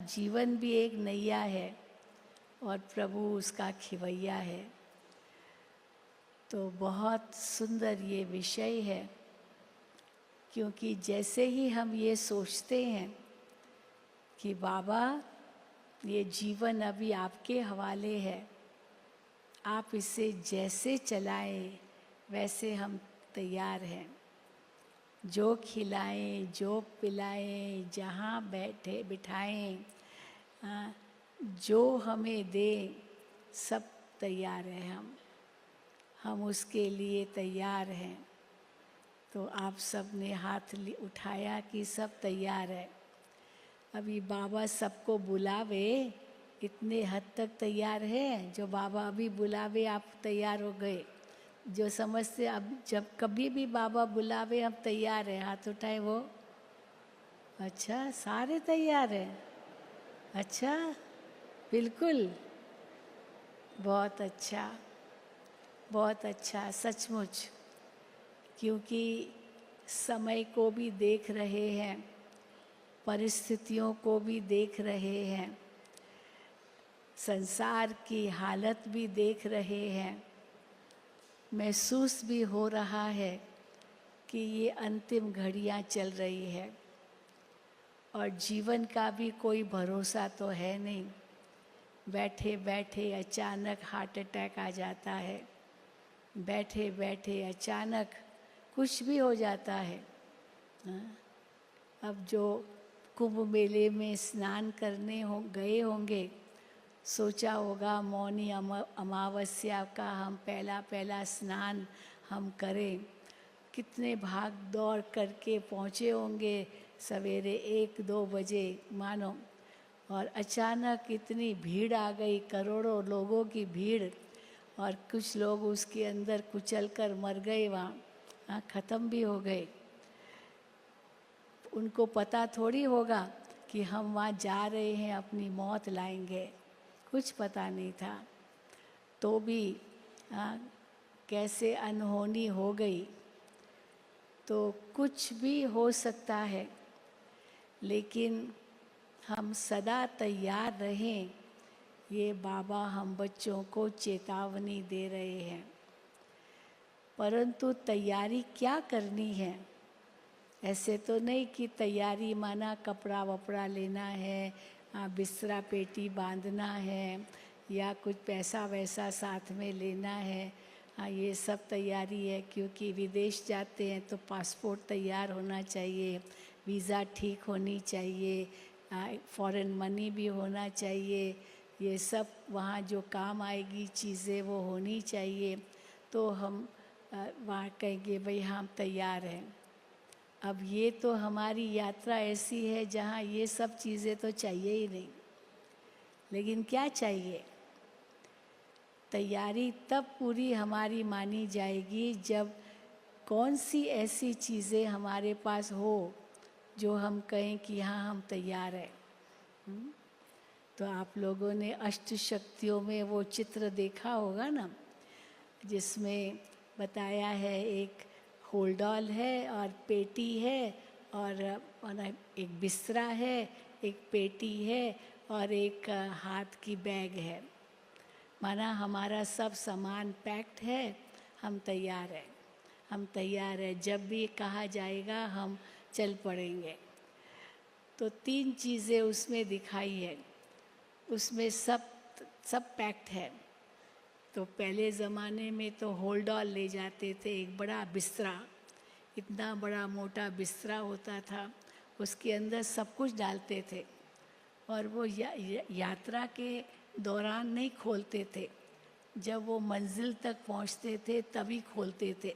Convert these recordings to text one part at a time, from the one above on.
जीवन भी एक नैया है और प्रभु उसका खिवैया है। तो बहुत सुंदर ये विषय है, क्योंकि जैसे ही हम ये सोचते हैं कि बाबा ये जीवन अभी आपके हवाले है, आप इसे जैसे चलाएं वैसे हम तैयार हैं। जो खिलाएं, जो पिलाएं, जहाँ बैठे बिठाएं, जो हमें दें, सब तैयार हैं हम उसके लिए तैयार हैं। तो आप सब ने हाथ उठाया कि सब तैयार है। अभी बाबा सबको बुलावे, इतने हद तक तैयार है। जो बाबा अभी बुलावे आप तैयार हो गए। जो समझते अब जब कभी भी बाबा बुलावे हम तैयार हैं, हाथ उठाए वो। अच्छा, सारे तैयार हैं। अच्छा, बिल्कुल, बहुत अच्छा, बहुत अच्छा, सचमुच। क्योंकि समय को भी देख रहे हैं, परिस्थितियों को भी देख रहे हैं, संसार की हालत भी देख रहे हैं। महसूस भी हो रहा है कि ये अंतिम घड़ियां चल रही है और जीवन का भी कोई भरोसा तो है नहीं। बैठे बैठे अचानक हार्ट अटैक आ जाता है, बैठे बैठे अचानक कुछ भी हो जाता है। अब जो कुंभ मेले में स्नान करने गए होंगे, सोचा होगा मौनी अमावस्या का हम पहला स्नान हम करें। कितने भाग दौड़ करके पहुँचे होंगे सवेरे 1-2 बजे मानो, और अचानक इतनी भीड़ आ गई, करोड़ों लोगों की भीड़, और कुछ लोग उसके अंदर कुचल कर मर गए, वहाँ ख़त्म भी हो गए। उनको पता थोड़ी होगा कि हम वहाँ जा रहे हैं अपनी मौत लाएंगे, कुछ पता नहीं था। तो भी कैसे अनहोनी हो गई। तो कुछ भी हो सकता है, लेकिन हम सदा तैयार रहें, ये बाबा हम बच्चों को चेतावनी दे रहे हैं। परंतु तैयारी क्या करनी है? ऐसे तो नहीं कि तैयारी माना कपड़ा वपड़ा लेना है, बिस्तरा पेटी बांधना है, या कुछ पैसा वैसा साथ में लेना है। ये सब तैयारी है, क्योंकि विदेश जाते हैं तो पासपोर्ट तैयार होना चाहिए, वीज़ा ठीक होनी चाहिए, फॉरेन मनी भी होना चाहिए। ये सब वहाँ जो काम आएगी चीज़ें वो होनी चाहिए। तो हम वहाँ कहेंगे भाई हम तैयार हैं। अब ये तो हमारी यात्रा ऐसी है जहाँ ये सब चीज़ें तो चाहिए ही नहीं। लेकिन क्या चाहिए? तैयारी तब पूरी हमारी मानी जाएगी जब कौन सी ऐसी चीज़ें हमारे पास हो जो हम कहें कि हाँ हम तैयार हैं। तो आप लोगों ने अष्ट शक्तियों में वो चित्र देखा होगा ना, जिसमें बताया है एक होल्डॉल है और पेटी है, और एक बिस्तरा है, एक पेटी है, और एक हाथ की बैग है। माना हमारा सब सामान पैक्ड है, हम तैयार हैं, हम तैयार हैं, जब भी कहा जाएगा हम चल पड़ेंगे। तो 3 चीज़ें उसमें दिखाई है, उसमें सब पैक्ड है। तो पहले ज़माने में तो होल्डॉल ले जाते थे, एक बड़ा बिस्तरा, इतना बड़ा मोटा बिस्तरा होता था, उसके अंदर सब कुछ डालते थे, और वो यात्रा के दौरान नहीं खोलते थे, जब वो मंजिल तक पहुंचते थे तभी खोलते थे।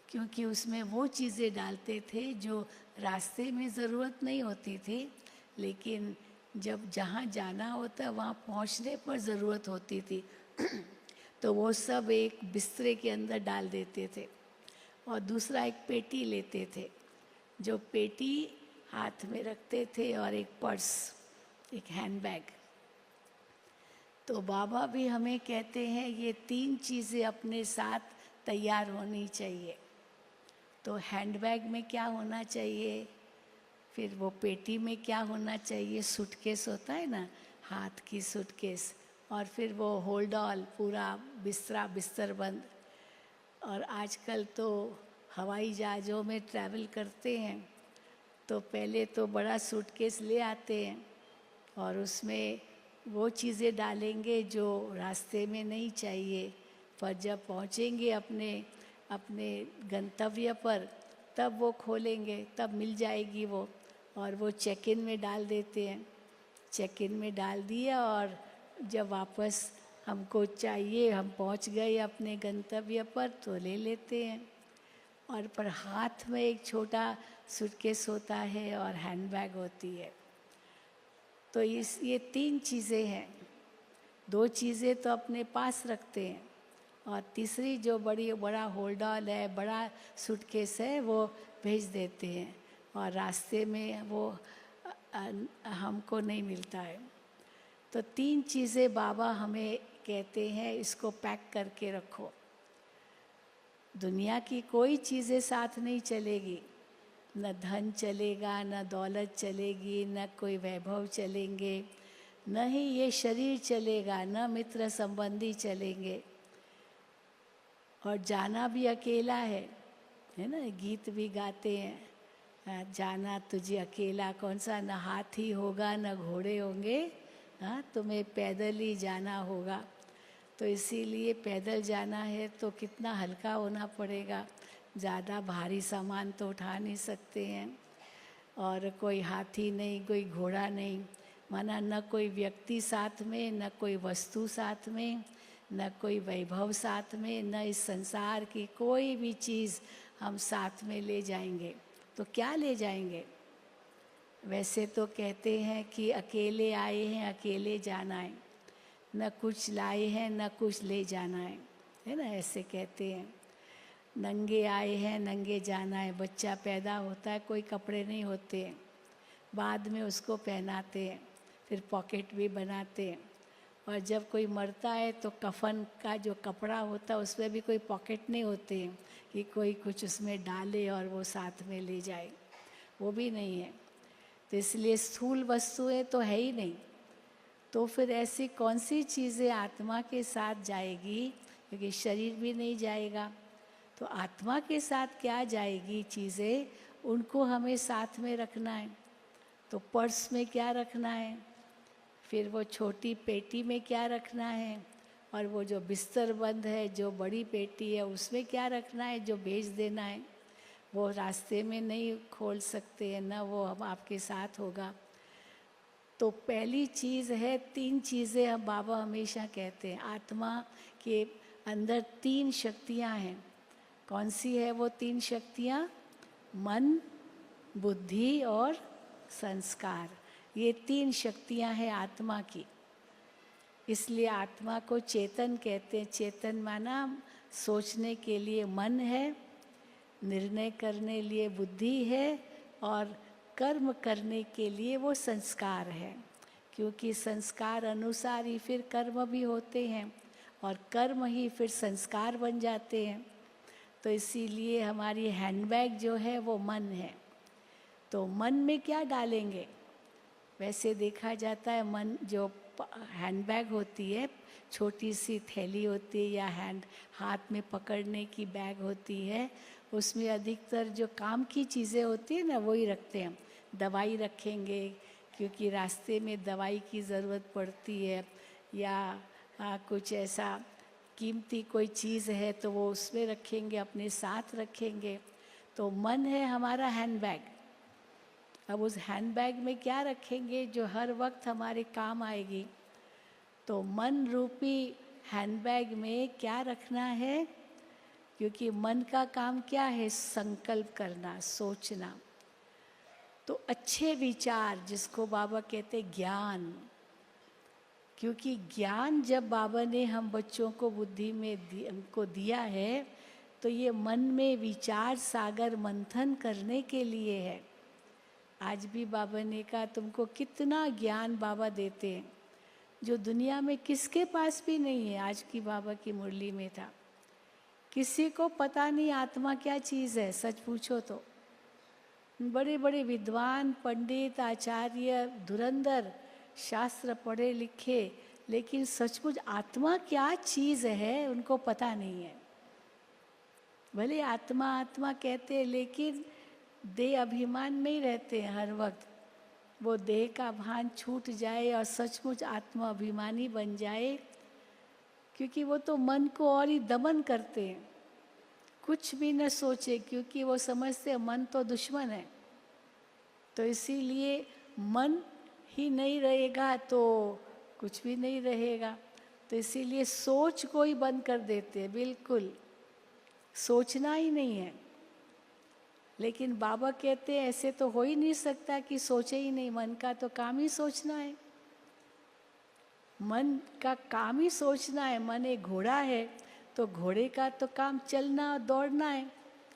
क्योंकि उसमें वो चीज़ें डालते थे जो रास्ते में ज़रूरत नहीं होती थी, लेकिन जब जहाँ जाना होता वहाँ पहुँचने पर ज़रूरत होती थी। तो वो सब एक बिस्तरे के अंदर डाल देते थे। और दूसरा एक पेटी लेते थे, जो पेटी हाथ में रखते थे, और एक पर्स, एक हैंडबैग। तो बाबा भी हमें कहते हैं ये 3 चीज़ें अपने साथ तैयार होनी चाहिए। तो हैंडबैग में क्या होना चाहिए? फिर वो पेटी में क्या होना चाहिए, सूटकेस होता है ना, हाथ की सूटकेस, और फिर वो होल्ड ऑल, पूरा बिस्तर बंद। और आजकल तो हवाई जहाज़ों में ट्रैवल करते हैं तो पहले तो बड़ा सूटकेस ले आते हैं और उसमें वो चीज़ें डालेंगे जो रास्ते में नहीं चाहिए, पर जब पहुँचेंगे अपने अपने गंतव्य पर तब वो खोलेंगे, तब मिल जाएगी वो, और वो चेक इन में डाल देते हैं। चेक इन में डाल दिया और जब वापस हमको चाहिए, हम पहुंच गए अपने गंतव्य पर तो ले लेते हैं। और पर हाथ में एक छोटा सूटकेस होता है और हैंडबैग होती है। तो ये 3 चीज़ें हैं। 2 चीज़ें तो अपने पास रखते हैं और तीसरी जो बड़ा होल्ड ऑल है, बड़ा सूटकेस है, वो भेज देते हैं और रास्ते में वो हमको नहीं मिलता है। तो 3 चीज़ें बाबा हमें कहते हैं, इसको पैक करके रखो। दुनिया की कोई चीज़ें साथ नहीं चलेगी, न धन चलेगा, न दौलत चलेगी, न कोई वैभव चलेंगे, न ही ये शरीर चलेगा, न मित्र संबंधी चलेंगे। और जाना भी अकेला है ना, गीत भी गाते हैं, जाना तुझे अकेला कौन सा, न हाथी होगा न घोड़े होंगे, हाँ तुम्हें पैदल ही जाना होगा। तो इसीलिए पैदल जाना है तो कितना हल्का होना पड़ेगा, ज़्यादा भारी सामान तो उठा नहीं सकते हैं। और कोई हाथी नहीं, कोई घोड़ा नहीं, माना न कोई व्यक्ति साथ में, न कोई वस्तु साथ में, न कोई वैभव साथ में, न इस संसार की कोई भी चीज़ हम साथ में ले जाएंगे। तो क्या ले जाएंगे? वैसे तो कहते हैं कि अकेले आए हैं अकेले जाना है, न कुछ लाए हैं न कुछ ले जाना है ना, ऐसे कहते हैं। नंगे आए हैं नंगे जाना है। बच्चा पैदा होता है, कोई कपड़े नहीं होते हैं, बाद में उसको पहनाते हैं, फिर पॉकेट भी बनाते हैं। और जब कोई मरता है तो कफन का जो कपड़ा होता है उसमें भी कोई पॉकेट नहीं होते हैं कि कोई कुछ उसमें डाले और वो साथ में ले जाए, वो भी नहीं है। तो इसलिए स्थूल वस्तुएं तो है ही नहीं, तो फिर ऐसी कौन सी चीज़ें आत्मा के साथ जाएगी, क्योंकि शरीर भी नहीं जाएगा। तो आत्मा के साथ क्या जाएगी चीज़ें, उनको हमें साथ में रखना है। तो पर्स में क्या रखना है, फिर वो छोटी पेटी में क्या रखना है, और वो जो बिस्तर बंद है जो बड़ी पेटी है उसमें क्या रखना है, जो भेज देना है। वो रास्ते में नहीं खोल सकते हैं, ना वो हम आपके साथ होगा। तो पहली चीज़ है, 3 चीज़ें हम बाबा हमेशा कहते हैं, आत्मा के अंदर 3 शक्तियाँ हैं। कौन सी है वो 3 शक्तियाँ? मन, बुद्धि और संस्कार। ये 3 शक्तियाँ हैं आत्मा की। इसलिए आत्मा को चेतन कहते हैं। चेतन माना सोचने के लिए मन है, निर्णय करने लिए बुद्धि है, और कर्म करने के लिए वो संस्कार है। क्योंकि संस्कार अनुसार ही फिर कर्म भी होते हैं और कर्म ही फिर संस्कार बन जाते हैं। तो इसीलिए हमारी हैंडबैग जो है वो मन है। तो मन में क्या डालेंगे? वैसे देखा जाता है मन जो हैंडबैग होती है, छोटी सी थैली होती है या हाथ में पकड़ने की बैग होती है, उसमें अधिकतर जो काम की चीज़ें होती है ना वही रखते हैं। दवाई रखेंगे क्योंकि रास्ते में दवाई की ज़रूरत पड़ती है, या कुछ ऐसा कीमती कोई चीज़ है तो वो उसमें रखेंगे, अपने साथ रखेंगे। तो मन है हमारा हैंडबैग। अब उस हैंडबैग में क्या रखेंगे जो हर वक्त हमारे काम आएगी? तो मन रूपी हैंडबैग में क्या रखना है? क्योंकि मन का काम क्या है? संकल्प करना, सोचना। तो अच्छे विचार, जिसको बाबा कहते ज्ञान, क्योंकि ज्ञान जब बाबा ने हम बच्चों को बुद्धि में हमको दिया है तो ये मन में विचार सागर मंथन करने के लिए है। आज भी बाबा ने कहा तुमको कितना ज्ञान बाबा देते हैं जो दुनिया में किसके पास भी नहीं है। आज की बाबा की मुरली में था, किसी को पता नहीं आत्मा क्या चीज़ है, सच पूछो तो। बड़े बड़े विद्वान, पंडित, आचार्य, धुरंधर, शास्त्र पढ़े लिखे, लेकिन सचमुच आत्मा क्या चीज़ है उनको पता नहीं है। भले आत्मा आत्मा कहते हैं, लेकिन देह अभिमान में ही रहते हैं हर वक्त। वो देह का भान छूट जाए और सचमुच आत्मा अभिमानी बन जाए, क्योंकि वो तो मन को और ही दमन करते हैं, कुछ भी न सोचे, क्योंकि वो समझते हैं मन तो दुश्मन है। तो इसीलिए मन ही नहीं रहेगा तो कुछ भी नहीं रहेगा। तो इसीलिए सोच को ही बंद कर देते हैं, बिल्कुल सोचना ही नहीं है। लेकिन बाबा कहते हैं ऐसे तो हो ही नहीं सकता कि सोचे ही नहीं, मन का तो काम ही सोचना है। मन का काम ही सोचना है। मन एक घोड़ा है, तो घोड़े का तो काम चलना और दौड़ना है।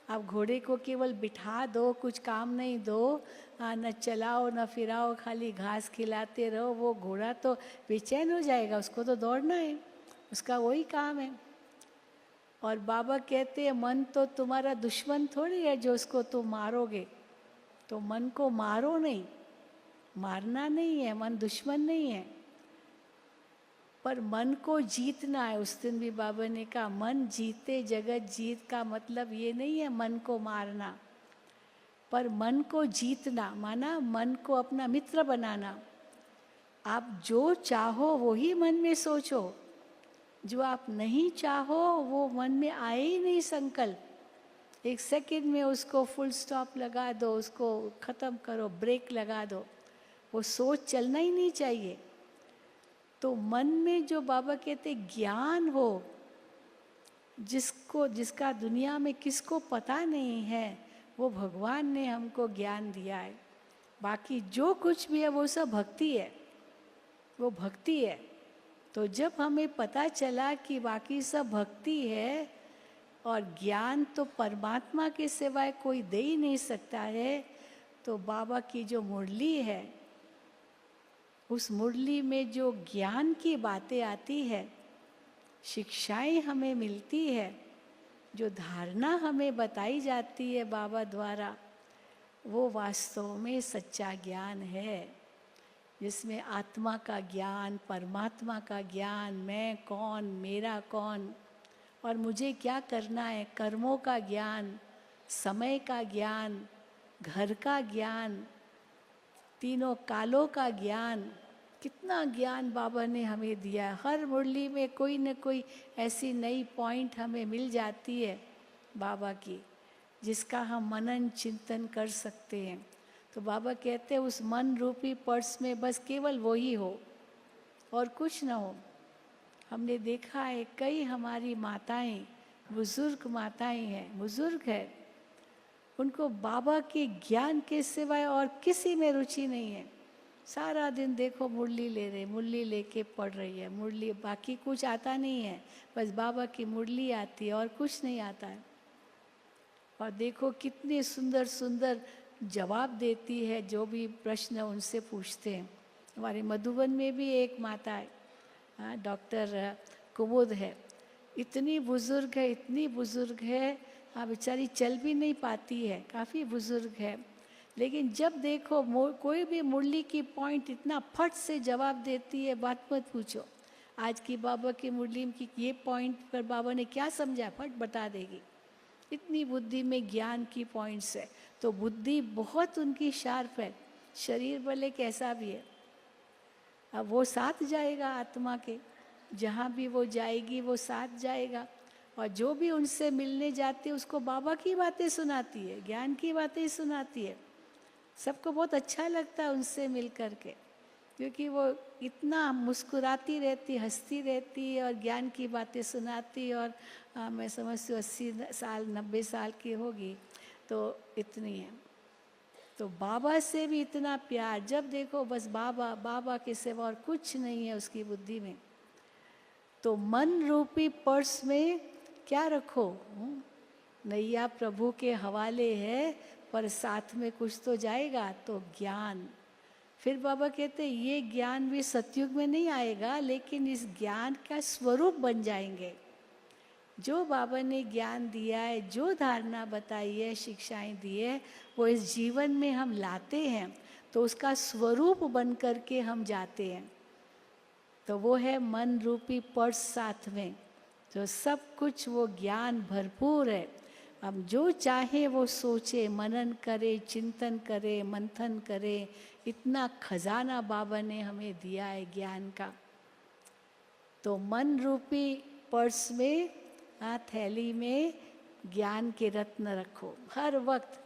आप घोड़े को केवल बिठा दो, कुछ काम नहीं दो, न चलाओ न फिराओ, खाली घास खिलाते रहो, वो घोड़ा तो बेचैन हो जाएगा, उसको तो दौड़ना है, उसका वही काम है। और बाबा कहते हैं मन तो तुम्हारा दुश्मन थोड़ी है जो उसको तुम मारोगे। तो मन को मारो नहीं, मारना नहीं है, मन दुश्मन नहीं है, पर मन को जीतना है। उस दिन भी बाबा ने कहा मन जीते जगत जीत, का मतलब ये नहीं है मन को मारना, पर मन को जीतना माना मन को अपना मित्र बनाना। आप जो चाहो वो ही मन में सोचो, जो आप नहीं चाहो वो मन में आए ही नहीं संकल्प। एक सेकंड में उसको फुल स्टॉप लगा दो, उसको ख़त्म करो, ब्रेक लगा दो, वो सोच चलना ही नहीं चाहिए। तो मन में जो बाबा कहते ज्ञान हो, जिसका दुनिया में किसको पता नहीं है, वो भगवान ने हमको ज्ञान दिया है। बाकी जो कुछ भी है वो सब भक्ति है, वो भक्ति है। तो जब हमें पता चला कि बाकी सब भक्ति है और ज्ञान तो परमात्मा के सिवाय कोई दे ही नहीं सकता है, तो बाबा की जो मुरली है, उस मुरली में जो ज्ञान की बातें आती है, शिक्षाएं हमें मिलती है, जो धारणा हमें बताई जाती है बाबा द्वारा, वो वास्तव में सच्चा ज्ञान है, जिसमें आत्मा का ज्ञान, परमात्मा का ज्ञान, मैं कौन, मेरा कौन और मुझे क्या करना है, कर्मों का ज्ञान, समय का ज्ञान, घर का ज्ञान, तीनों कालों का ज्ञान। कितना ज्ञान बाबा ने हमें दिया है। हर मुरली में कोई न कोई ऐसी नई पॉइंट हमें मिल जाती है बाबा की, जिसका हम मनन चिंतन कर सकते हैं। तो बाबा कहते हैं उस मन रूपी पर्स में बस केवल वो ही हो और कुछ ना हो। हमने देखा है कई हमारी माताएं, बुजुर्ग माताएं हैं, बुजुर्ग है, उनको बाबा के ज्ञान के सिवाय और किसी में रुचि नहीं है। सारा दिन देखो मुरली ले रहे, मुरली लेके पढ़ रही है, मुरली, बाकी कुछ आता नहीं है, बस बाबा की मुरली आती है और कुछ नहीं आता है। और देखो कितने सुंदर सुंदर जवाब देती है जो भी प्रश्न उनसे पूछते हैं। हमारे मधुबन में भी एक माता है, डॉक्टर कुमुद है, इतनी बुज़ुर्ग है, इतनी बुज़ुर्ग है, बेचारी चल भी नहीं पाती है, काफ़ी बुज़ुर्ग है, लेकिन जब देखो कोई भी मुरली की पॉइंट इतना फट से जवाब देती है, बात मत पूछो। आज की बाबा की मुरली की ये पॉइंट पर बाबा ने क्या समझा, फट बता देगी। इतनी बुद्धि में ज्ञान की पॉइंट्स है। तो बुद्धि बहुत उनकी शार्प है, शरीर भले कैसा भी है, अब वो साथ जाएगा आत्मा के, जहाँ भी वो जाएगी वो साथ जाएगा। और जो भी उनसे मिलने जाती है उसको बाबा की बातें सुनाती है, ज्ञान की बातें सुनाती है। सबको बहुत अच्छा लगता है उनसे मिल कर के, क्योंकि वो इतना मुस्कुराती रहती, हंसती रहती और ज्ञान की बातें सुनाती। और मैं समझती हूँ 80 साल 90 साल की होगी, तो इतनी है। तो बाबा से भी इतना प्यार, जब देखो बस बाबा, बाबा के सिवा और कुछ नहीं है उसकी बुद्धि में। तो मन रूपी पर्स में क्या रखो, नैया प्रभु के हवाले है, पर साथ में कुछ तो जाएगा, तो ज्ञान। फिर बाबा कहते हैं ये ज्ञान भी सतयुग में नहीं आएगा, लेकिन इस ज्ञान का स्वरूप बन जाएंगे। जो बाबा ने ज्ञान दिया है, जो धारणा बताई है, शिक्षाएं दी है, वो इस जीवन में हम लाते हैं तो उसका स्वरूप बन कर के हम जाते हैं। तो वो है मन रूपी पर्स साथ में, जो सब कुछ वो ज्ञान भरपूर है। हम जो चाहे वो सोचे, मनन करे, चिंतन करे, मंथन करे। इतना खजाना बाबा ने हमें दिया है ज्ञान का। तो मन रूपी पर्स में, थैली में ज्ञान के रत्न रखो। हर वक्त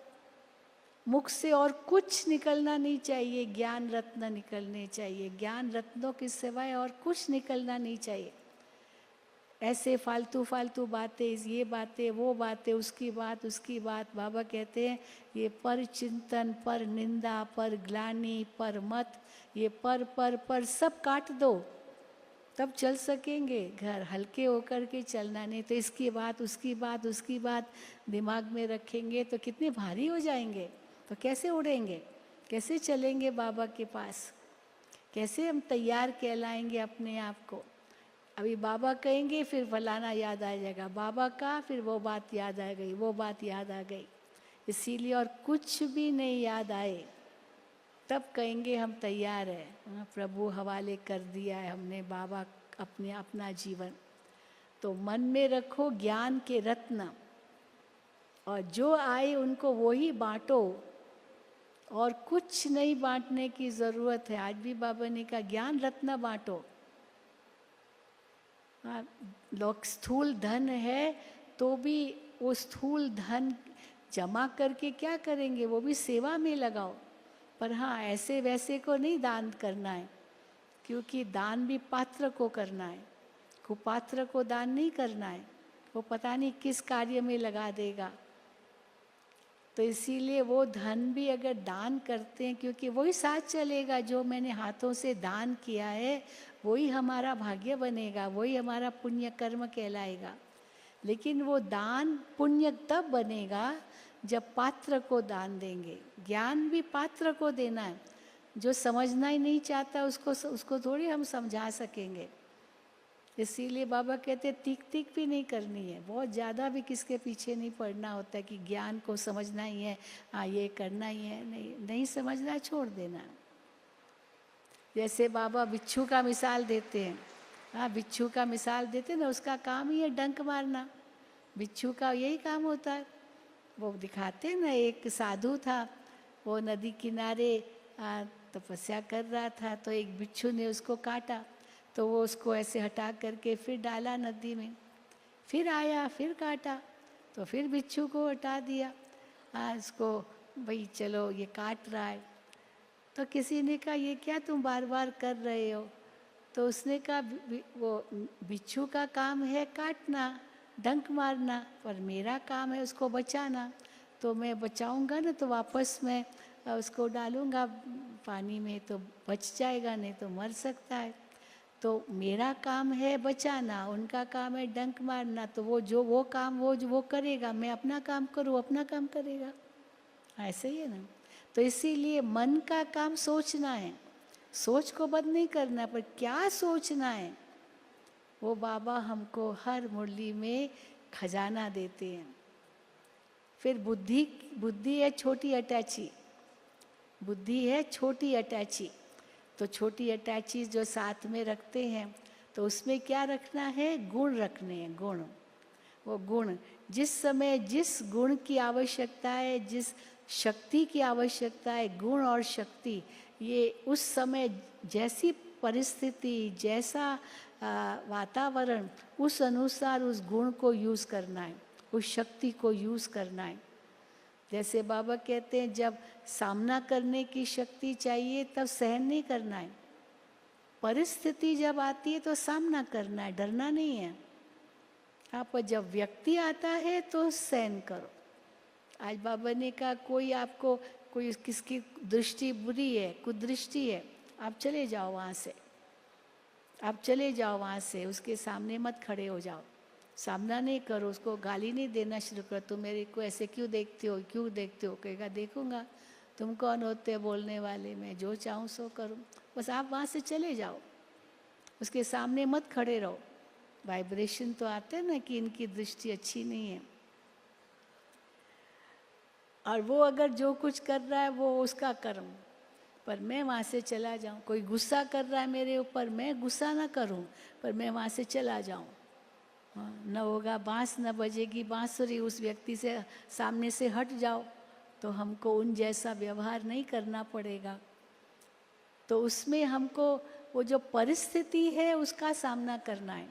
मुख से और कुछ निकलना नहीं चाहिए, ज्ञान रत्न निकलने चाहिए। ज्ञान रत्नों के सिवाय और कुछ निकलना नहीं चाहिए। ऐसे फालतू फालतू बातें, ये बातें, वो बातें, उसकी बात, बाबा कहते हैं ये पर चिंतन, पर निंदा, पर ग्लानि, पर मत, ये पर सब काट दो, तब चल सकेंगे घर। हल्के होकर के चलना, नहीं तो इसकी बात उसकी बात दिमाग में रखेंगे तो कितने भारी हो जाएंगे। तो कैसे उड़ेंगे, कैसे चलेंगे बाबा के पास, कैसे हम तैयार कहलाएंगे अपने आप को। अभी बाबा कहेंगे फिर फलाना याद आ जाएगा, बाबा का फिर वो बात याद आ गई, वो बात याद आ गई। इसीलिए और कुछ भी नहीं याद आए तब कहेंगे हम तैयार है, प्रभु हवाले कर दिया है हमने बाबा अपना जीवन। तो मन में रखो ज्ञान के रत्न, और जो आए उनको वो ही बांटो, और कुछ नहीं बांटने की ज़रूरत है। आज भी बाबा ने कहा ज्ञान रत्न बांटो। लोग स्थूल धन है तो भी वो स्थूल धन जमा करके क्या करेंगे, वो भी सेवा में लगाओ। पर हाँ, ऐसे वैसे को नहीं दान करना है, क्योंकि दान भी पात्र को करना है, कुपात्र को दान नहीं करना है, वो पता नहीं किस कार्य में लगा देगा। तो इसीलिए वो धन भी अगर दान करते हैं, क्योंकि वही साथ चलेगा, जो मैंने हाथों से दान किया है वही हमारा भाग्य बनेगा, वही हमारा पुण्य कर्म कहलाएगा। लेकिन वो दान पुण्य तब बनेगा जब पात्र को दान देंगे। ज्ञान भी पात्र को देना है। जो समझना ही नहीं चाहता उसको थोड़ी हम समझा सकेंगे। इसीलिए बाबा कहते हैं तीख तीख भी नहीं करनी है, बहुत ज़्यादा भी किसके पीछे नहीं पड़ना होता है कि ज्ञान को समझना ही है, हाँ ये करना ही है। नहीं समझना, छोड़ देना। जैसे बाबा बिच्छू का मिसाल देते हैं, हाँ बिच्छू का मिसाल देते ना, उसका काम ही है डंक मारना। बिच्छू का यही काम होता है। वो दिखाते हैं ना, एक साधु था, वो नदी किनारे तपस्या कर रहा था, तो एक बिच्छू ने उसको काटा, तो वो उसको ऐसे हटा करके फिर डाला नदी में। फिर आया, फिर काटा, तो फिर बिच्छू को हटा दिया। उसको भाई चलो ये काट रहा है। तो किसी ने कहा ये क्या तुम बार बार कर रहे हो? तो उसने कहा वो बिच्छू का काम है काटना, डंक मारना, पर मेरा काम है उसको बचाना। तो मैं बचाऊंगा ना तो वापस मैं उसको डालूंगा पानी में तो बच जाएगा, नहीं तो मर सकता है। तो मेरा काम है बचाना, उनका काम है डंक मारना। तो वो काम वो करेगा, मैं अपना काम करूँ, अपना काम करेगा। ऐसे ही है ना। तो इसीलिए मन का काम सोचना है, सोच को बंद नहीं करना, पर क्या सोचना है वो बाबा हमको हर मुरली में खजाना देते हैं। फिर बुद्धि है छोटी अटैची, बुद्धि है छोटी अटैची। तो छोटी अटैची जो साथ में रखते हैं, तो उसमें क्या रखना है, गुण रखने हैं, गुण। वो गुण जिस समय जिस गुण की आवश्यकता है, जिस शक्ति की आवश्यकता है, गुण और शक्ति, ये उस समय जैसी परिस्थिति, जैसा वातावरण, उस अनुसार उस गुण को यूज़ करना है, उस शक्ति को यूज़ करना है। जैसे बाबा कहते हैं जब सामना करने की शक्ति चाहिए तब सहन नहीं करना है। परिस्थिति जब आती है तो सामना करना है, डरना नहीं है। आप जब व्यक्ति आता है तो सहन करो। आज बाबा ने कहा कोई किसकी दृष्टि बुरी है, कुदृष्टि है, आप चले जाओ वहाँ से, आप चले जाओ वहाँ से, उसके सामने मत खड़े हो जाओ, सामना नहीं करो, उसको गाली नहीं देना शुरू करो, तुम मेरे को ऐसे क्यों देखते हो? कहेगा देखूंगा, तुम कौन होते हो बोलने वाले, मैं जो चाहूँ सो करूँ। बस आप वहाँ से चले जाओ, उसके सामने मत खड़े रहो। वाइब्रेशन तो आते हैं ना कि इनकी दृष्टि अच्छी नहीं है, और वो अगर जो कुछ कर रहा है वो उसका कर्म, पर मैं वहाँ से चला जाऊँ। कोई गुस्सा कर रहा है मेरे ऊपर, मैं गुस्सा ना करूँ, पर मैं वहाँ से चला जाऊँ। न होगा बांस न बजेगी बांसुरी, उस व्यक्ति से सामने से हट जाओ, तो हमको उन जैसा व्यवहार नहीं करना पड़ेगा। तो उसमें हमको वो जो परिस्थिति है उसका सामना करना है।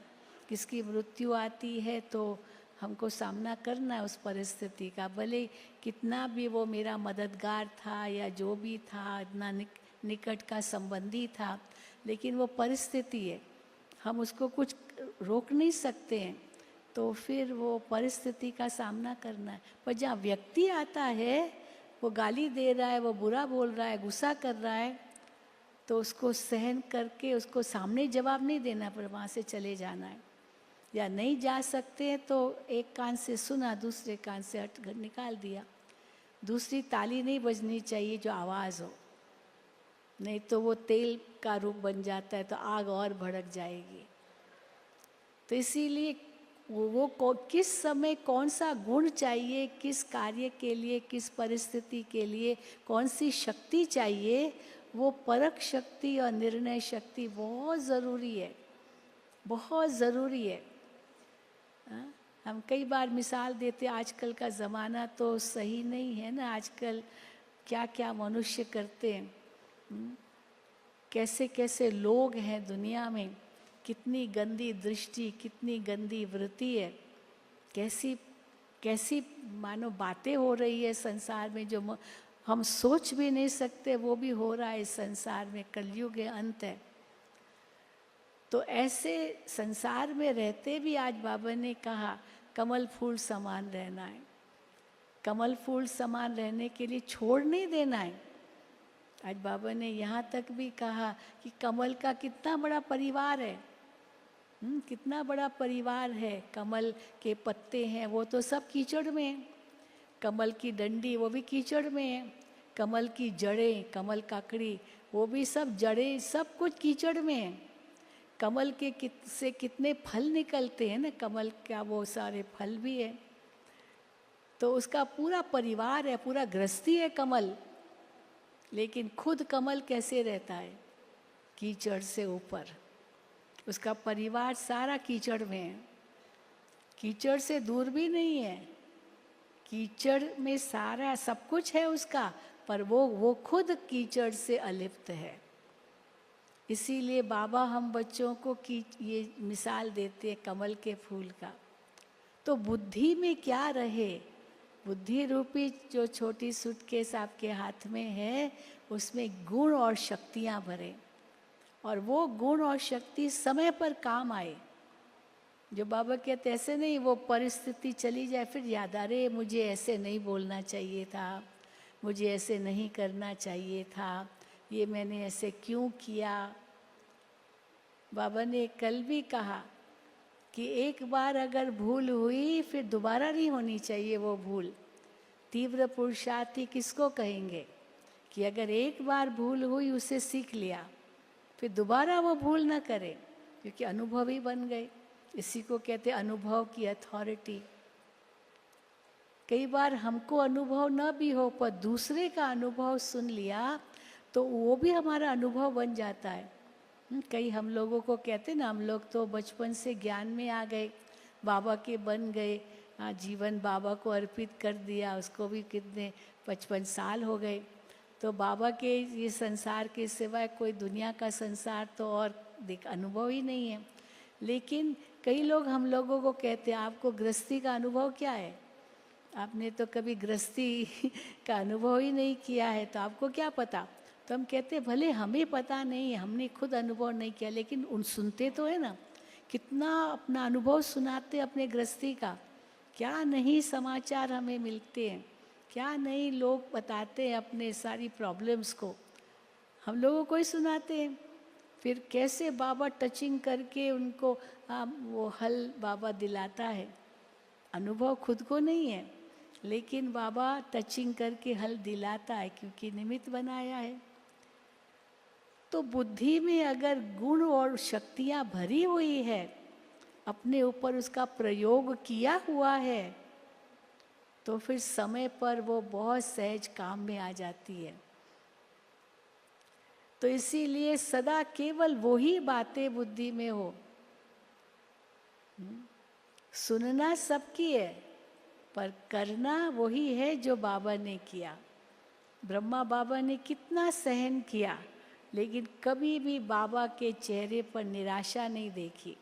किसकी मृत्यु आती है तो हमको सामना करना है उस परिस्थिति का, भले कितना भी वो मेरा मददगार था या जो भी था, इतना निकट का संबंधी था, लेकिन वो परिस्थिति है, हम उसको कुछ रोक नहीं सकते हैं, तो फिर वो परिस्थिति का सामना करना है। पर जहाँ व्यक्ति आता है, वो गाली दे रहा है, वो बुरा बोल रहा है, गुस्सा कर रहा है, तो उसको सहन करके उसको सामने जवाब नहीं देना, पर वहाँ से चले जाना है। या नहीं जा सकते हैं तो एक कान से सुना, दूसरे कान से हट निकाल दिया। दूसरी ताली नहीं बजनी चाहिए जो आवाज़ हो, नहीं तो वो तेल का रूप बन जाता है, तो आग और भड़क जाएगी। तो इसीलिए वो किस समय कौन सा गुण चाहिए, किस कार्य के लिए, किस परिस्थिति के लिए कौन सी शक्ति चाहिए, वो परख शक्ति और निर्णय शक्ति बहुत ज़रूरी है, बहुत ज़रूरी है। हम कई बार मिसाल देते, आजकल का ज़माना तो सही नहीं है ना, आजकल क्या क्या मनुष्य करते हैं, कैसे कैसे लोग हैं दुनिया में, कितनी गंदी दृष्टि, कितनी गंदी वृत्ति है, कैसी कैसी मानो बातें हो रही है संसार में जो हम सोच भी नहीं सकते, वो भी हो रहा है इस संसार में। कलयुग है, अंत है। तो ऐसे संसार में रहते भी आज बाबा ने कहा कमल फूल समान रहना है। कमल फूल समान रहने के लिए छोड़ नहीं देना है। आज बाबा ने यहाँ तक भी कहा कि कमल का कितना बड़ा परिवार है, कितना बड़ा परिवार है। कमल के पत्ते हैं वो तो सब कीचड़ में है, कमल की डंडी वो भी कीचड़ में है, कमल की जड़ें, कमल काकड़ी वो भी सब जड़ें, सब कुछ कीचड़ में है। कमल के से कितने फल निकलते हैं ना, कमल का वो सारे फल भी है। तो उसका पूरा परिवार है, पूरा गृहस्थी है कमल, लेकिन खुद कमल कैसे रहता है? कीचड़ से ऊपर। उसका परिवार सारा कीचड़ में है, कीचड़ से दूर भी नहीं है, कीचड़ में सारा सब कुछ है उसका, पर वो खुद कीचड़ से अलिप्त है। इसीलिए बाबा हम बच्चों को ये मिसाल देते हैं कमल के फूल का। तो बुद्धि में क्या रहे, बुद्धि रूपी जो छोटी सूटकेस आपके हाथ में है, उसमें गुण और शक्तियाँ भरे, और वो गुण और शक्ति समय पर काम आए। जो बाबा कहते ऐसे नहीं, वो परिस्थिति चली जाए फिर याद आ रहे मुझे ऐसे नहीं बोलना चाहिए था, मुझे ऐसे नहीं करना चाहिए था, ये मैंने ऐसे क्यों किया। बाबा ने कल भी कहा कि एक बार अगर भूल हुई फिर दोबारा नहीं होनी चाहिए वो भूल। तीव्र पुरुषार्थी किसको कहेंगे कि अगर एक बार भूल हुई उसे सीख लिया, फिर दोबारा वो भूल ना करे, क्योंकि अनुभव ही बन गए। इसी को कहते अनुभव की अथॉरिटी। कई बार हमको अनुभव न भी हो, पर दूसरे का अनुभव सुन लिया तो वो भी हमारा अनुभव बन जाता है। कई हम लोगों को कहते ना, हम लोग तो बचपन से ज्ञान में आ गए, बाबा के बन गए, जीवन बाबा को अर्पित कर दिया, उसको भी कितने 55 साल हो गए। तो बाबा के ये संसार के सिवाय कोई दुनिया का संसार तो और अनुभव ही नहीं है। लेकिन कई लोग हम लोगों को कहते हैं आपको गृहस्थी का अनुभव क्या है, आपने तो कभी गृहस्थी का अनुभव ही नहीं किया है, तो आपको क्या पता। तो हम कहते हैं भले हमें पता नहीं, हमने खुद अनुभव नहीं किया, लेकिन उन सुनते तो है ना, कितना अपना अनुभव सुनाते अपने गृहस्थी का, क्या नहीं समाचार हमें मिलते हैं, क्या नहीं लोग बताते हैं अपने सारी प्रॉब्लम्स को, हम लोगों को ही सुनाते हैं। फिर कैसे बाबा टचिंग करके उनको वो हल बाबा दिलाता है। अनुभव खुद को नहीं है, लेकिन बाबा टचिंग करके हल दिलाता है, क्योंकि निमित्त बनाया है। तो बुद्धि में अगर गुण और शक्तियाँ भरी हुई है अपने ऊपर उसका प्रयोग किया हुआ है तो फिर समय पर वो बहुत सहज काम में आ जाती है। तो इसीलिए सदा केवल वही बातें बुद्धि में हो। सुनना सबकी है पर करना वही है जो बाबा ने किया। ब्रह्मा बाबा ने कितना सहन किया लेकिन कभी भी बाबा के चेहरे पर निराशा नहीं देखी।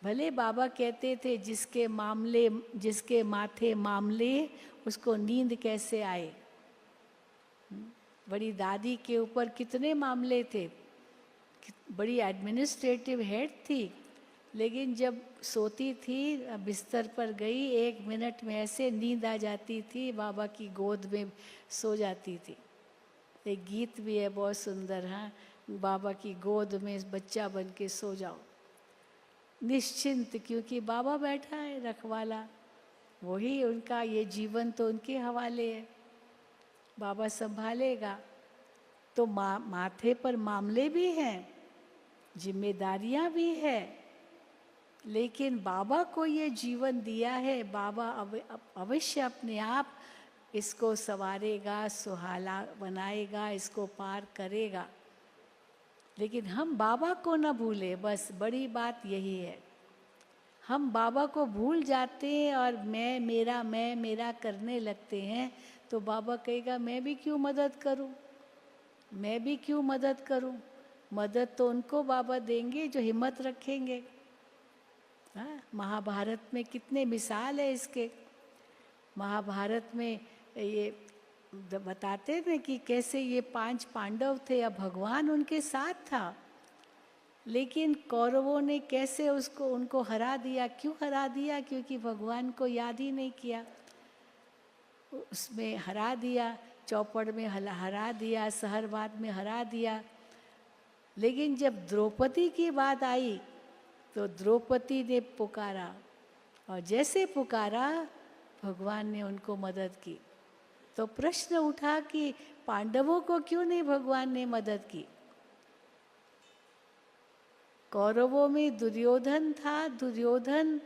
भले बाबा कहते थे जिसके माथे मामले उसको नींद कैसे आए। बड़ी दादी के ऊपर कितने मामले थे, बड़ी एडमिनिस्ट्रेटिव हेड थी, लेकिन जब सोती थी बिस्तर पर गई 1 मिनट में ऐसे नींद आ जाती थी, बाबा की गोद में सो जाती थी। एक गीत भी है बहुत सुंदर, हाँ, बाबा की गोद में बच्चा बन के सो जाओ निश्चिंत, क्योंकि बाबा बैठा है रखवाला, वही उनका ये जीवन तो उनके हवाले है, बाबा संभालेगा। तो माथे पर मामले भी हैं, जिम्मेदारियां भी है, लेकिन बाबा को ये जीवन दिया है, बाबा अवश्य अपने आप इसको संवारेगा, सुहाना बनाएगा, इसको पार करेगा। लेकिन हम बाबा को न भूले, बस बड़ी बात यही है। हम बाबा को भूल जाते हैं और मैं मेरा करने लगते हैं, तो बाबा कहेगा मैं भी क्यों मदद करूं, मैं भी क्यों मदद करूं। मदद तो उनको बाबा देंगे जो हिम्मत रखेंगे। हाँ, महाभारत में कितने मिसाल है इसके। महाभारत में ये बताते थे कि कैसे ये 5 पांडव थे, अब भगवान उनके साथ था, लेकिन कौरवों ने कैसे उनको हरा दिया। क्यों हरा दिया? क्योंकि भगवान को याद ही नहीं किया। उसमें हरा दिया, चौपड़ में हरा दिया, सहरवाद में हरा दिया। लेकिन जब द्रौपदी की बात आई तो द्रौपदी ने पुकारा, और जैसे पुकारा भगवान ने उनको मदद की। तो प्रश्न उठा कि पांडवों को क्यों नहीं भगवान ने मदद की। कौरवों में दुर्योधन था, दुर्योधन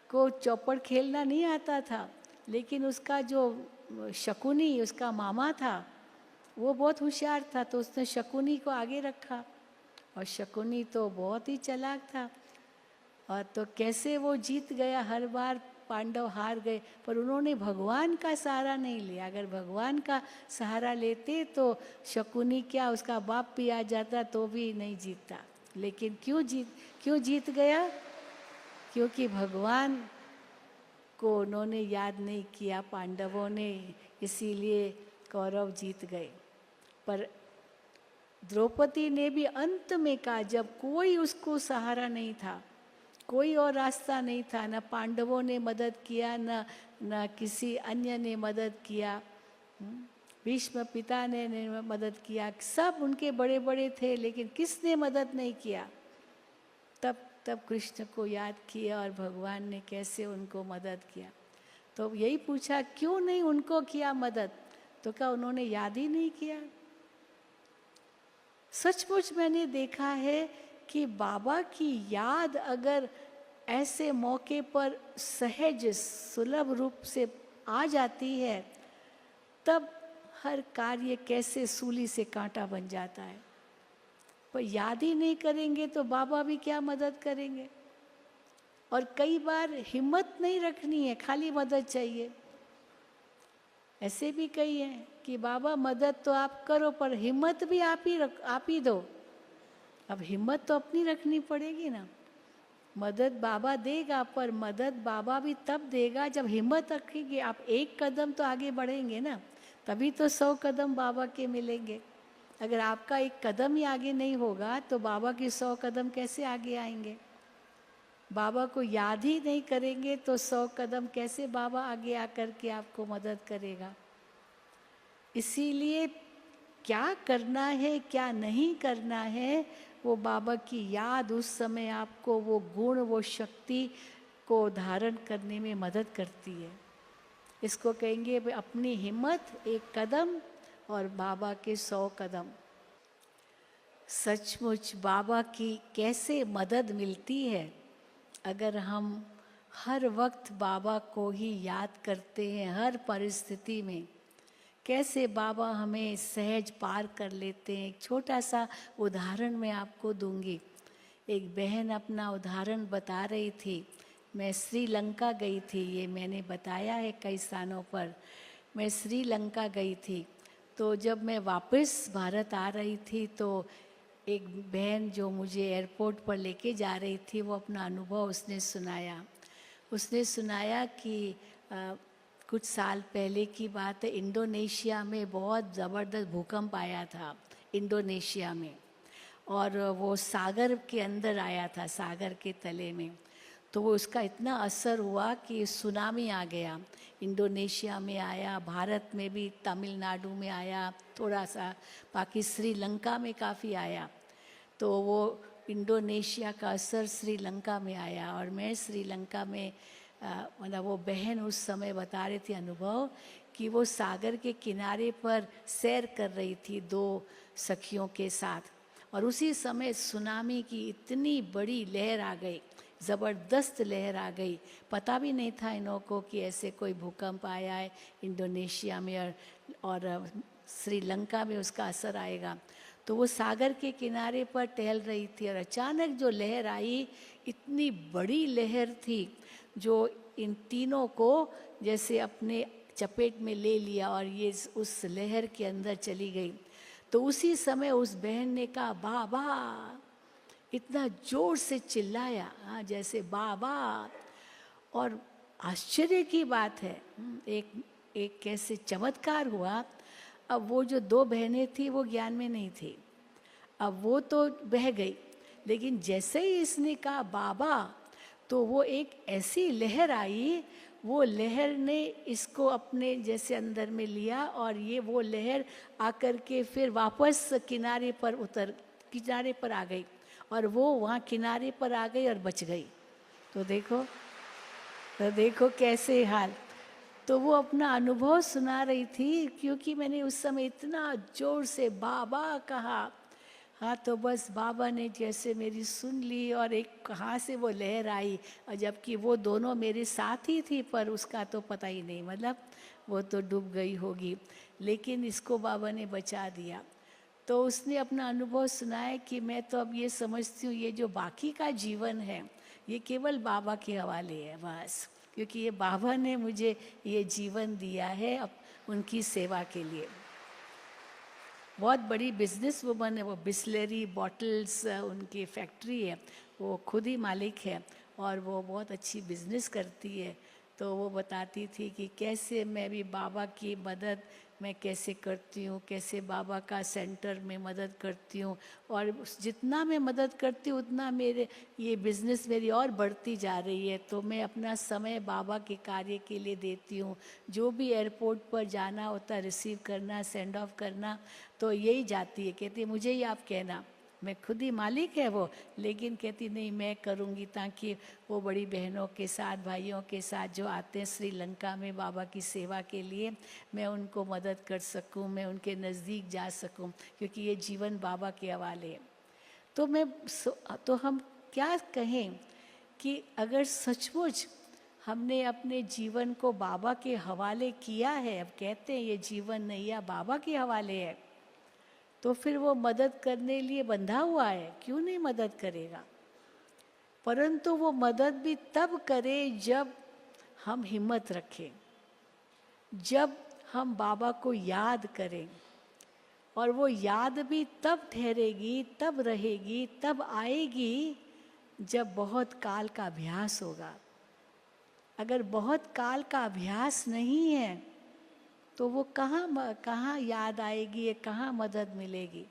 को चौपड़ खेलना नहीं आता था, लेकिन उसका जो शकुनी उसका मामा था वो बहुत होशियार था, तो उसने शकुनी को आगे रखा, और शकुनी तो बहुत ही चालाक था। और तो कैसे वो जीत गया, हर बार पांडव हार गए, पर उन्होंने भगवान का सहारा नहीं लिया। अगर भगवान का सहारा लेते तो शकुनी क्या, उसका बाप भी आ जाता तो भी नहीं जीतता। लेकिन क्यों जीत गया? क्योंकि भगवान को उन्होंने याद नहीं किया पांडवों ने, इसीलिए कौरव जीत गए। पर द्रौपदी ने भी अंत में कहा, जब कोई उसको सहारा नहीं था, कोई और रास्ता नहीं था, न पांडवों ने मदद किया, न किसी अन्य ने मदद किया, भीष्म पिता ने मदद किया, सब उनके बड़े बड़े थे, लेकिन किसने मदद नहीं किया। तब कृष्ण को याद किया और भगवान ने कैसे उनको मदद किया। तो यही पूछा क्यों नहीं उनको किया मदद, तो क्या उन्होंने याद ही नहीं किया। सचमुच मैंने देखा है कि बाबा की याद अगर ऐसे मौके पर सहज सुलभ रूप से आ जाती है, तब हर कार्य कैसे सूली से कांटा बन जाता है। पर याद ही नहीं करेंगे तो बाबा भी क्या मदद करेंगे। और कई बार हिम्मत नहीं रखनी है, खाली मदद चाहिए। ऐसे भी कई हैं कि बाबा मदद तो आप करो, पर हिम्मत भी आप ही दो। अब हिम्मत तो अपनी रखनी पड़ेगी ना। मदद बाबा देगा, पर मदद बाबा भी तब देगा जब हिम्मत रखेंगे। आप 1 कदम तो आगे बढ़ेंगे ना, तभी तो 100 कदम बाबा के मिलेंगे। अगर आपका 1 कदम ही आगे नहीं होगा तो बाबा के 100 कदम कैसे आगे आएंगे। बाबा को याद ही नहीं करेंगे तो 100 कदम कैसे बाबा आगे आकर के आपको मदद करेगा। इसीलिए क्या करना है क्या नहीं करना है, वो बाबा की याद उस समय आपको वो गुण वो शक्ति को धारण करने में मदद करती है। इसको कहेंगे अपनी हिम्मत 1 कदम और बाबा के 100 कदम। सचमुच बाबा की कैसे मदद मिलती है। अगर हम हर वक्त बाबा को ही याद करते हैं हर परिस्थिति में, कैसे बाबा हमें सहज पार कर लेते हैं। एक छोटा सा उदाहरण मैं आपको दूंगी। एक बहन अपना उदाहरण बता रही थी। मैं श्रीलंका गई थी, ये मैंने बताया है कई स्थानों पर। मैं श्रीलंका गई थी, तो जब मैं वापस भारत आ रही थी तो एक बहन जो मुझे एयरपोर्ट पर लेके जा रही थी, वो अपना अनुभव उसने सुनाया। उसने सुनाया कि कुछ साल पहले की बात है, इंडोनेशिया में बहुत ज़बरदस्त भूकंप आया था इंडोनेशिया में, और वो सागर के अंदर आया था, सागर के तले में। तो वो उसका इतना असर हुआ कि सुनामी आ गया। इंडोनेशिया में आया, भारत में भी, तमिलनाडु में आया थोड़ा सा, बाकी श्रीलंका में काफ़ी आया। तो वो इंडोनेशिया का असर श्रीलंका में आया। और मैं श्रीलंका में मतलब वो बहन उस समय बता रही थी अनुभव कि वो सागर के किनारे पर सैर कर रही थी 2 सखियों के साथ, और उसी समय सुनामी की इतनी बड़ी लहर आ गई, ज़बरदस्त लहर आ गई। पता भी नहीं था इन्हों को कि ऐसे कोई भूकंप आया है इंडोनेशिया में और श्रीलंका में उसका असर आएगा। तो वो सागर के किनारे पर टहल रही थी और अचानक जो लहर आई, इतनी बड़ी लहर थी जो इन तीनों को जैसे अपने चपेट में ले लिया और ये उस लहर के अंदर चली गई। तो उसी समय उस बहन ने कहा बाबा, इतना जोर से चिल्लाया, जैसे बाबा। और आश्चर्य की बात है, एक कैसे चमत्कार हुआ। अब वो जो 2 बहनें थी वो ज्ञान में नहीं थी, अब वो तो बह गई, लेकिन जैसे ही इसने कहा बाबा, तो वो एक ऐसी लहर आई, वो लहर ने इसको अपने जैसे अंदर में लिया और ये वो लहर आकर के फिर वापस किनारे पर आ गई और वो वहाँ किनारे पर आ गई और बच गई। तो देखो कैसे हाल। तो वो अपना अनुभव सुना रही थी, क्योंकि मैंने उस समय इतना जोर से बाबा कहा। हाँ, तो बस बाबा ने जैसे मेरी सुन ली और एक कहाँ से वो लहर आई, और जबकि वो दोनों मेरे साथ ही थी, पर उसका तो पता ही नहीं, मतलब वो तो डूब गई होगी, लेकिन इसको बाबा ने बचा दिया। तो उसने अपना अनुभव सुनाया कि मैं तो अब ये समझती हूँ, ये जो बाकी का जीवन है ये केवल बाबा के हवाले है बस, क्योंकि ये बाबा ने मुझे ये जीवन दिया है अब उनकी सेवा के लिए। बहुत बड़ी बिजनेस वुमन है वो, बिस्लरी बॉटल्स उनकी फैक्ट्री है, वो खुद ही मालिक है और वो बहुत अच्छी बिजनेस करती है। तो वो बताती थी कि कैसे मैं भी बाबा की मदद मैं कैसे करती हूँ, कैसे बाबा का सेंटर में मदद करती हूँ, और जितना मैं मदद करती हूँ उतना मेरे ये बिज़नेस मेरी और बढ़ती जा रही है। तो मैं अपना समय बाबा के कार्य के लिए देती हूँ। जो भी एयरपोर्ट पर जाना होता है, रिसीव करना, सेंड ऑफ करना, तो यही जाती है, कहती है मुझे ही आप कहना, मैं खुद ही मालिक है वो, लेकिन कहती नहीं मैं करूँगी, ताकि वो बड़ी बहनों के साथ, भाइयों के साथ जो आते हैं श्रीलंका में बाबा की सेवा के लिए, मैं उनको मदद कर सकूं, मैं उनके नज़दीक जा सकूं, क्योंकि ये जीवन बाबा के हवाले है। तो हम क्या कहें कि अगर सचमुच हमने अपने जीवन को बाबा के हवाले किया है, अब कहते हैं ये जीवन नैया बाबा के हवाले है, तो फिर वो मदद करने लिए बंधा हुआ है, क्यों नहीं मदद करेगा। परंतु वो मदद भी तब करे जब हम हिम्मत रखें, जब हम बाबा को याद करें, और वो याद भी तब ठहरेगी, तब रहेगी, तब आएगी जब बहुत काल का अभ्यास होगा। अगर बहुत काल का अभ्यास नहीं है तो वो कहाँ याद आएगी, कहाँ मदद मिलेगी।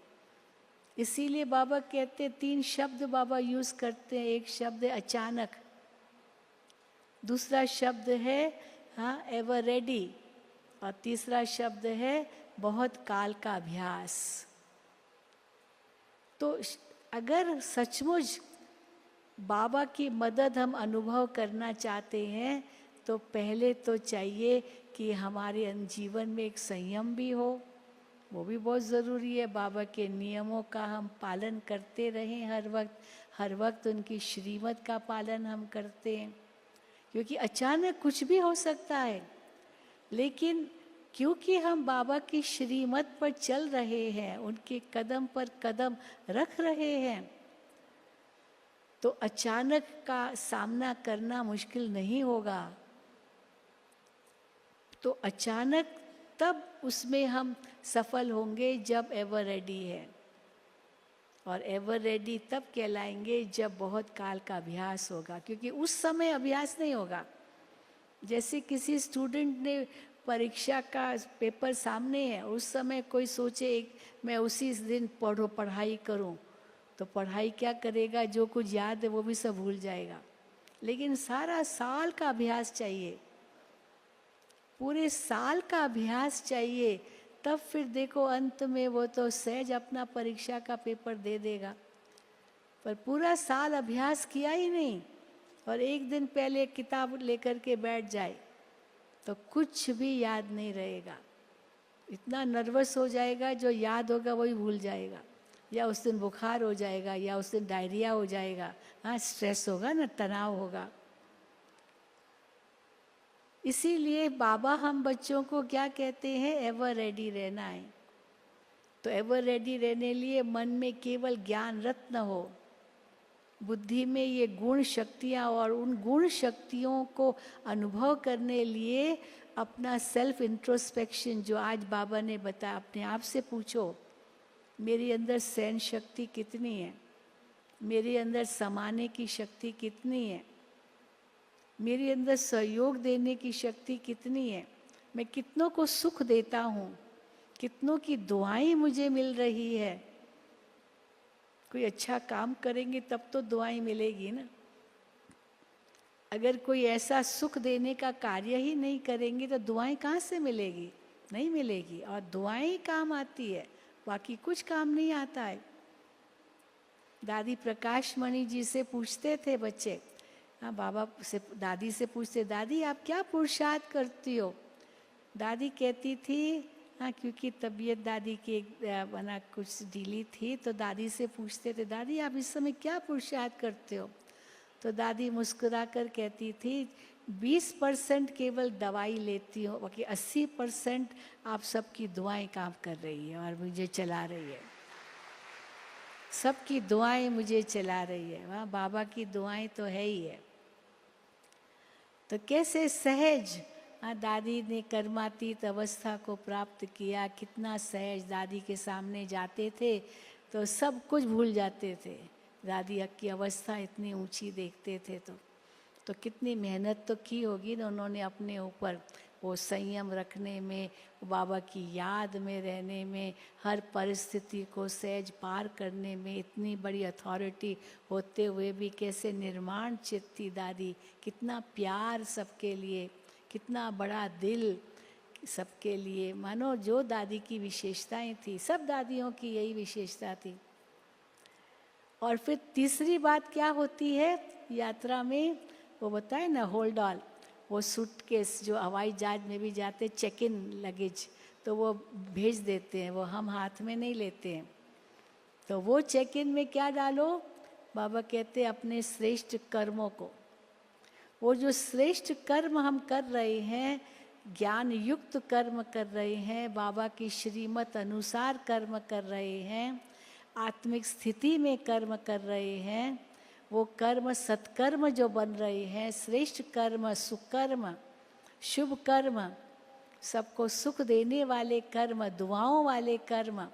इसीलिए बाबा कहते हैं, 3 शब्द बाबा यूज़ करते हैं। एक शब्द है अचानक, दूसरा शब्द है एवर रेडी, और तीसरा शब्द है बहुत काल का अभ्यास। तो अगर सचमुच बाबा की मदद हम अनुभव करना चाहते हैं, तो पहले तो चाहिए कि हमारे जीवन में एक संयम भी हो, वो भी बहुत ज़रूरी है। बाबा के नियमों का हम पालन करते रहें, हर वक्त उनकी श्रीमत का पालन हम करते हैं, क्योंकि अचानक कुछ भी हो सकता है। लेकिन क्योंकि हम बाबा की श्रीमत पर चल रहे हैं, उनके कदम पर कदम रख रहे हैं, तो अचानक का सामना करना मुश्किल नहीं होगा। तो अचानक तब उसमें हम सफल होंगे जब एवर रेडी है, और एवर रेडी तब कहलाएंगे जब बहुत काल का अभ्यास होगा, क्योंकि उस समय अभ्यास नहीं होगा। जैसे किसी स्टूडेंट ने परीक्षा का पेपर सामने है, उस समय कोई सोचे मैं उसी दिन पढ़ाई करूं, तो पढ़ाई क्या करेगा, जो कुछ याद है वो भी सब भूल जाएगा। लेकिन सारा साल का अभ्यास चाहिए, पूरे साल का अभ्यास चाहिए, तब फिर देखो अंत में वो तो सहज अपना परीक्षा का पेपर दे देगा। पर पूरा साल अभ्यास किया ही नहीं और एक दिन पहले किताब लेकर के बैठ जाए तो कुछ भी याद नहीं रहेगा। इतना नर्वस हो जाएगा, जो याद होगा वही भूल जाएगा, या उस दिन बुखार हो जाएगा, या उस दिन डायरिया हो जाएगा। हाँ, स्ट्रेस होगा ना, तनाव होगा। इसीलिए बाबा हम बच्चों को क्या कहते हैं, एवर रेडी रहना है। तो एवर रेडी रहने लिए मन में केवल ज्ञान रत्न हो, बुद्धि में ये गुण शक्तियाँ, और उन गुण शक्तियों को अनुभव करने लिए अपना सेल्फ इंट्रोस्पेक्शन, जो आज बाबा ने बताया, अपने आप से पूछो, मेरे अंदर सहन शक्ति कितनी है, मेरे अंदर समाने की शक्ति कितनी है, मेरे अंदर सहयोग देने की शक्ति कितनी है, मैं कितनों को सुख देता हूँ, कितनों की दुआएं मुझे मिल रही है। कोई अच्छा काम करेंगे तब तो दुआएं मिलेगी ना। अगर कोई ऐसा सुख देने का कार्य ही नहीं करेंगे तो दुआएं कहाँ से मिलेगी, नहीं मिलेगी। और दुआएं ही काम आती है, बाकी कुछ काम नहीं आता है। दादी प्रकाश मणि जी से पूछते थे बच्चे, हाँ बाबा से, दादी से पूछते, दादी आप क्या पुरुषार्थ करती हो। दादी कहती थी, हाँ क्योंकि तबीयत दादी की बना कुछ ढीली थी, तो दादी से पूछते थे, दादी आप इस समय क्या पुरुषार्थ करते हो। तो दादी मुस्कुरा कर कहती थी, 20% केवल दवाई लेती हो, बाकी 80% आप सबकी दुआएं काम कर रही है और मुझे चला रही है। सबकी दुआएं मुझे चला रही है। वहाँ बाबा की दुआएं तो है ही है। तो कैसे सहज दादी ने कर्मातीत अवस्था को प्राप्त किया, कितना सहज दादी के सामने जाते थे तो सब कुछ भूल जाते थे। दादी की अवस्था इतनी ऊंची देखते थे तो कितनी मेहनत तो की होगी ना उन्होंने अपने ऊपर, वो संयम रखने में, बाबा की याद में रहने में, हर परिस्थिति को सहज पार करने में। इतनी बड़ी अथॉरिटी होते हुए भी कैसे निर्माण चित्ती दादी, कितना प्यार सबके लिए, कितना बड़ा दिल सबके लिए। मानो जो दादी की विशेषताएं थी, सब दादियों की यही विशेषता थी। और फिर तीसरी बात क्या होती है यात्रा में, वो बताए ना, होल्ड ऑल, वो सूटकेस जो हवाई जहाज में भी जाते, चेक इन लगेज, तो वो भेज देते हैं, वो हम हाथ में नहीं लेते हैं। तो वो चेक इन में क्या डालो, बाबा कहते हैं अपने श्रेष्ठ कर्मों को। वो जो श्रेष्ठ कर्म हम कर रहे हैं, ज्ञान युक्त कर्म कर रहे हैं, बाबा की श्रीमत अनुसार कर्म कर रहे हैं, आत्मिक स्थिति में कर्म कर रहे हैं, वो कर्म सत्कर्म जो बन रहे हैं, श्रेष्ठ कर्म, सुकर्म, शुभ कर्म, सबको सुख देने वाले कर्म, दुआओं वाले कर्म,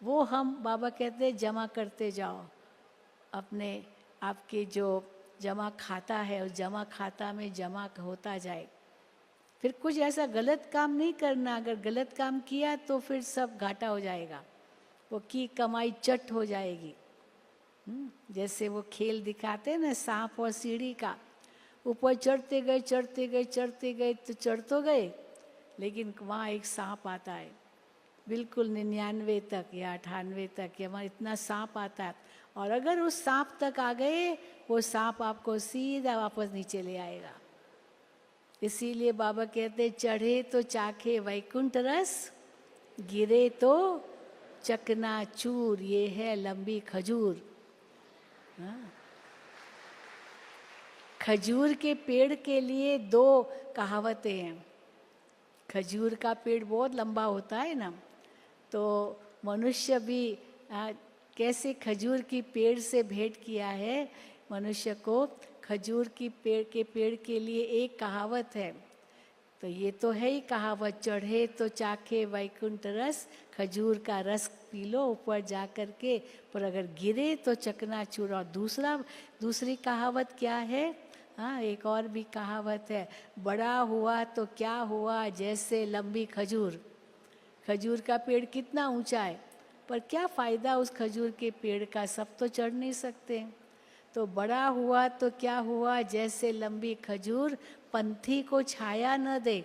वो हम बाबा कहते हैं जमा करते जाओ। अपने आपके जो जमा खाता है उस जमा खाता में जमा होता जाए। फिर कुछ ऐसा गलत काम नहीं करना, अगर गलत काम किया तो फिर सब घाटा हो जाएगा, वो की कमाई चट हो जाएगी। जैसे वो खेल दिखाते हैं ना सांप और सीढ़ी का, ऊपर चढ़ते गए चढ़ते गए चढ़ते गए तो चढ़ तो गए, लेकिन वहाँ एक सांप आता है बिल्कुल 99 तक या 98 तक, या वहाँ इतना सांप आता है, और अगर उस सांप तक आ गए, वो सांप आपको सीधा वापस नीचे ले आएगा। इसीलिए बाबा कहते चढ़े तो चाखे वैकुंठ रस, गिरे तो चकनाचूर, ये है लंबी खजूर। हाँ। खजूर के पेड़ के लिए दो कहावतें हैं। खजूर का पेड़ बहुत लंबा होता है ना, तो मनुष्य भी कैसे खजूर की पेड़ से भेंट किया है मनुष्य को। खजूर की पेड़ के लिए एक कहावत है, तो ये तो है ही कहावत, चढ़े तो चाखे वैकुंठ रस, खजूर का रस पी लो ऊपर जा कर के, पर अगर गिरे तो चकनाचूर। और दूसरी कहावत क्या है? हाँ, एक और भी कहावत है, बड़ा हुआ तो क्या हुआ जैसे लंबी खजूर। खजूर का पेड़ कितना ऊंचा है, पर क्या फ़ायदा उस खजूर के पेड़ का, सब तो चढ़ नहीं सकते। तो बड़ा हुआ तो क्या हुआ जैसे लंबी खजूर, पंथी को छाया न दे।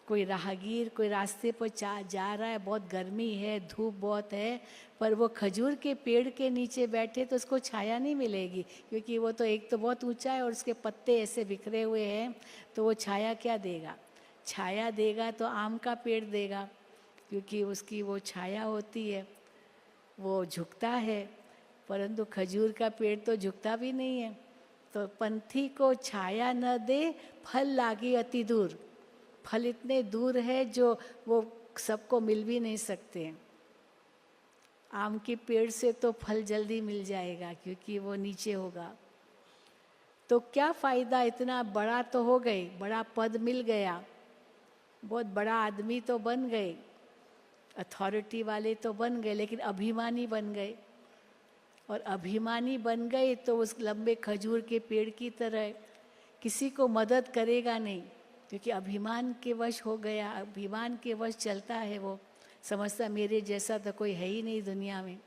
कोई राहगीर कोई रास्ते पर जा रहा है, बहुत गर्मी है, धूप बहुत है, पर वो खजूर के पेड़ के नीचे बैठे तो उसको छाया नहीं मिलेगी, क्योंकि वो तो एक तो बहुत ऊंचा है और उसके पत्ते ऐसे बिखरे हुए हैं, तो वो छाया क्या देगा? छाया देगा तो आम का पेड़ देगा, क्योंकि उसकी वो छाया होती है, वो झुकता है, परंतु खजूर का पेड़ तो झुकता भी नहीं है। तो पंथी को छाया न दे, फल लागी अति दूर। फल इतने दूर है जो वो सबको मिल भी नहीं सकते। आम के पेड़ से तो फल जल्दी मिल जाएगा, क्योंकि वो नीचे होगा। तो क्या फ़ायदा, इतना बड़ा तो हो गए, बड़ा पद मिल गया, बहुत बड़ा आदमी तो बन गए, अथॉरिटी वाले तो बन गए, लेकिन अभिमानी बन गए। और अभिमानी बन गए तो उस लंबे खजूर के पेड़ की तरह किसी को मदद करेगा नहीं, क्योंकि अभिमान के वश हो गया, अभिमान के वश चलता है। वो समझता मेरे जैसा तो कोई है ही नहीं दुनिया में,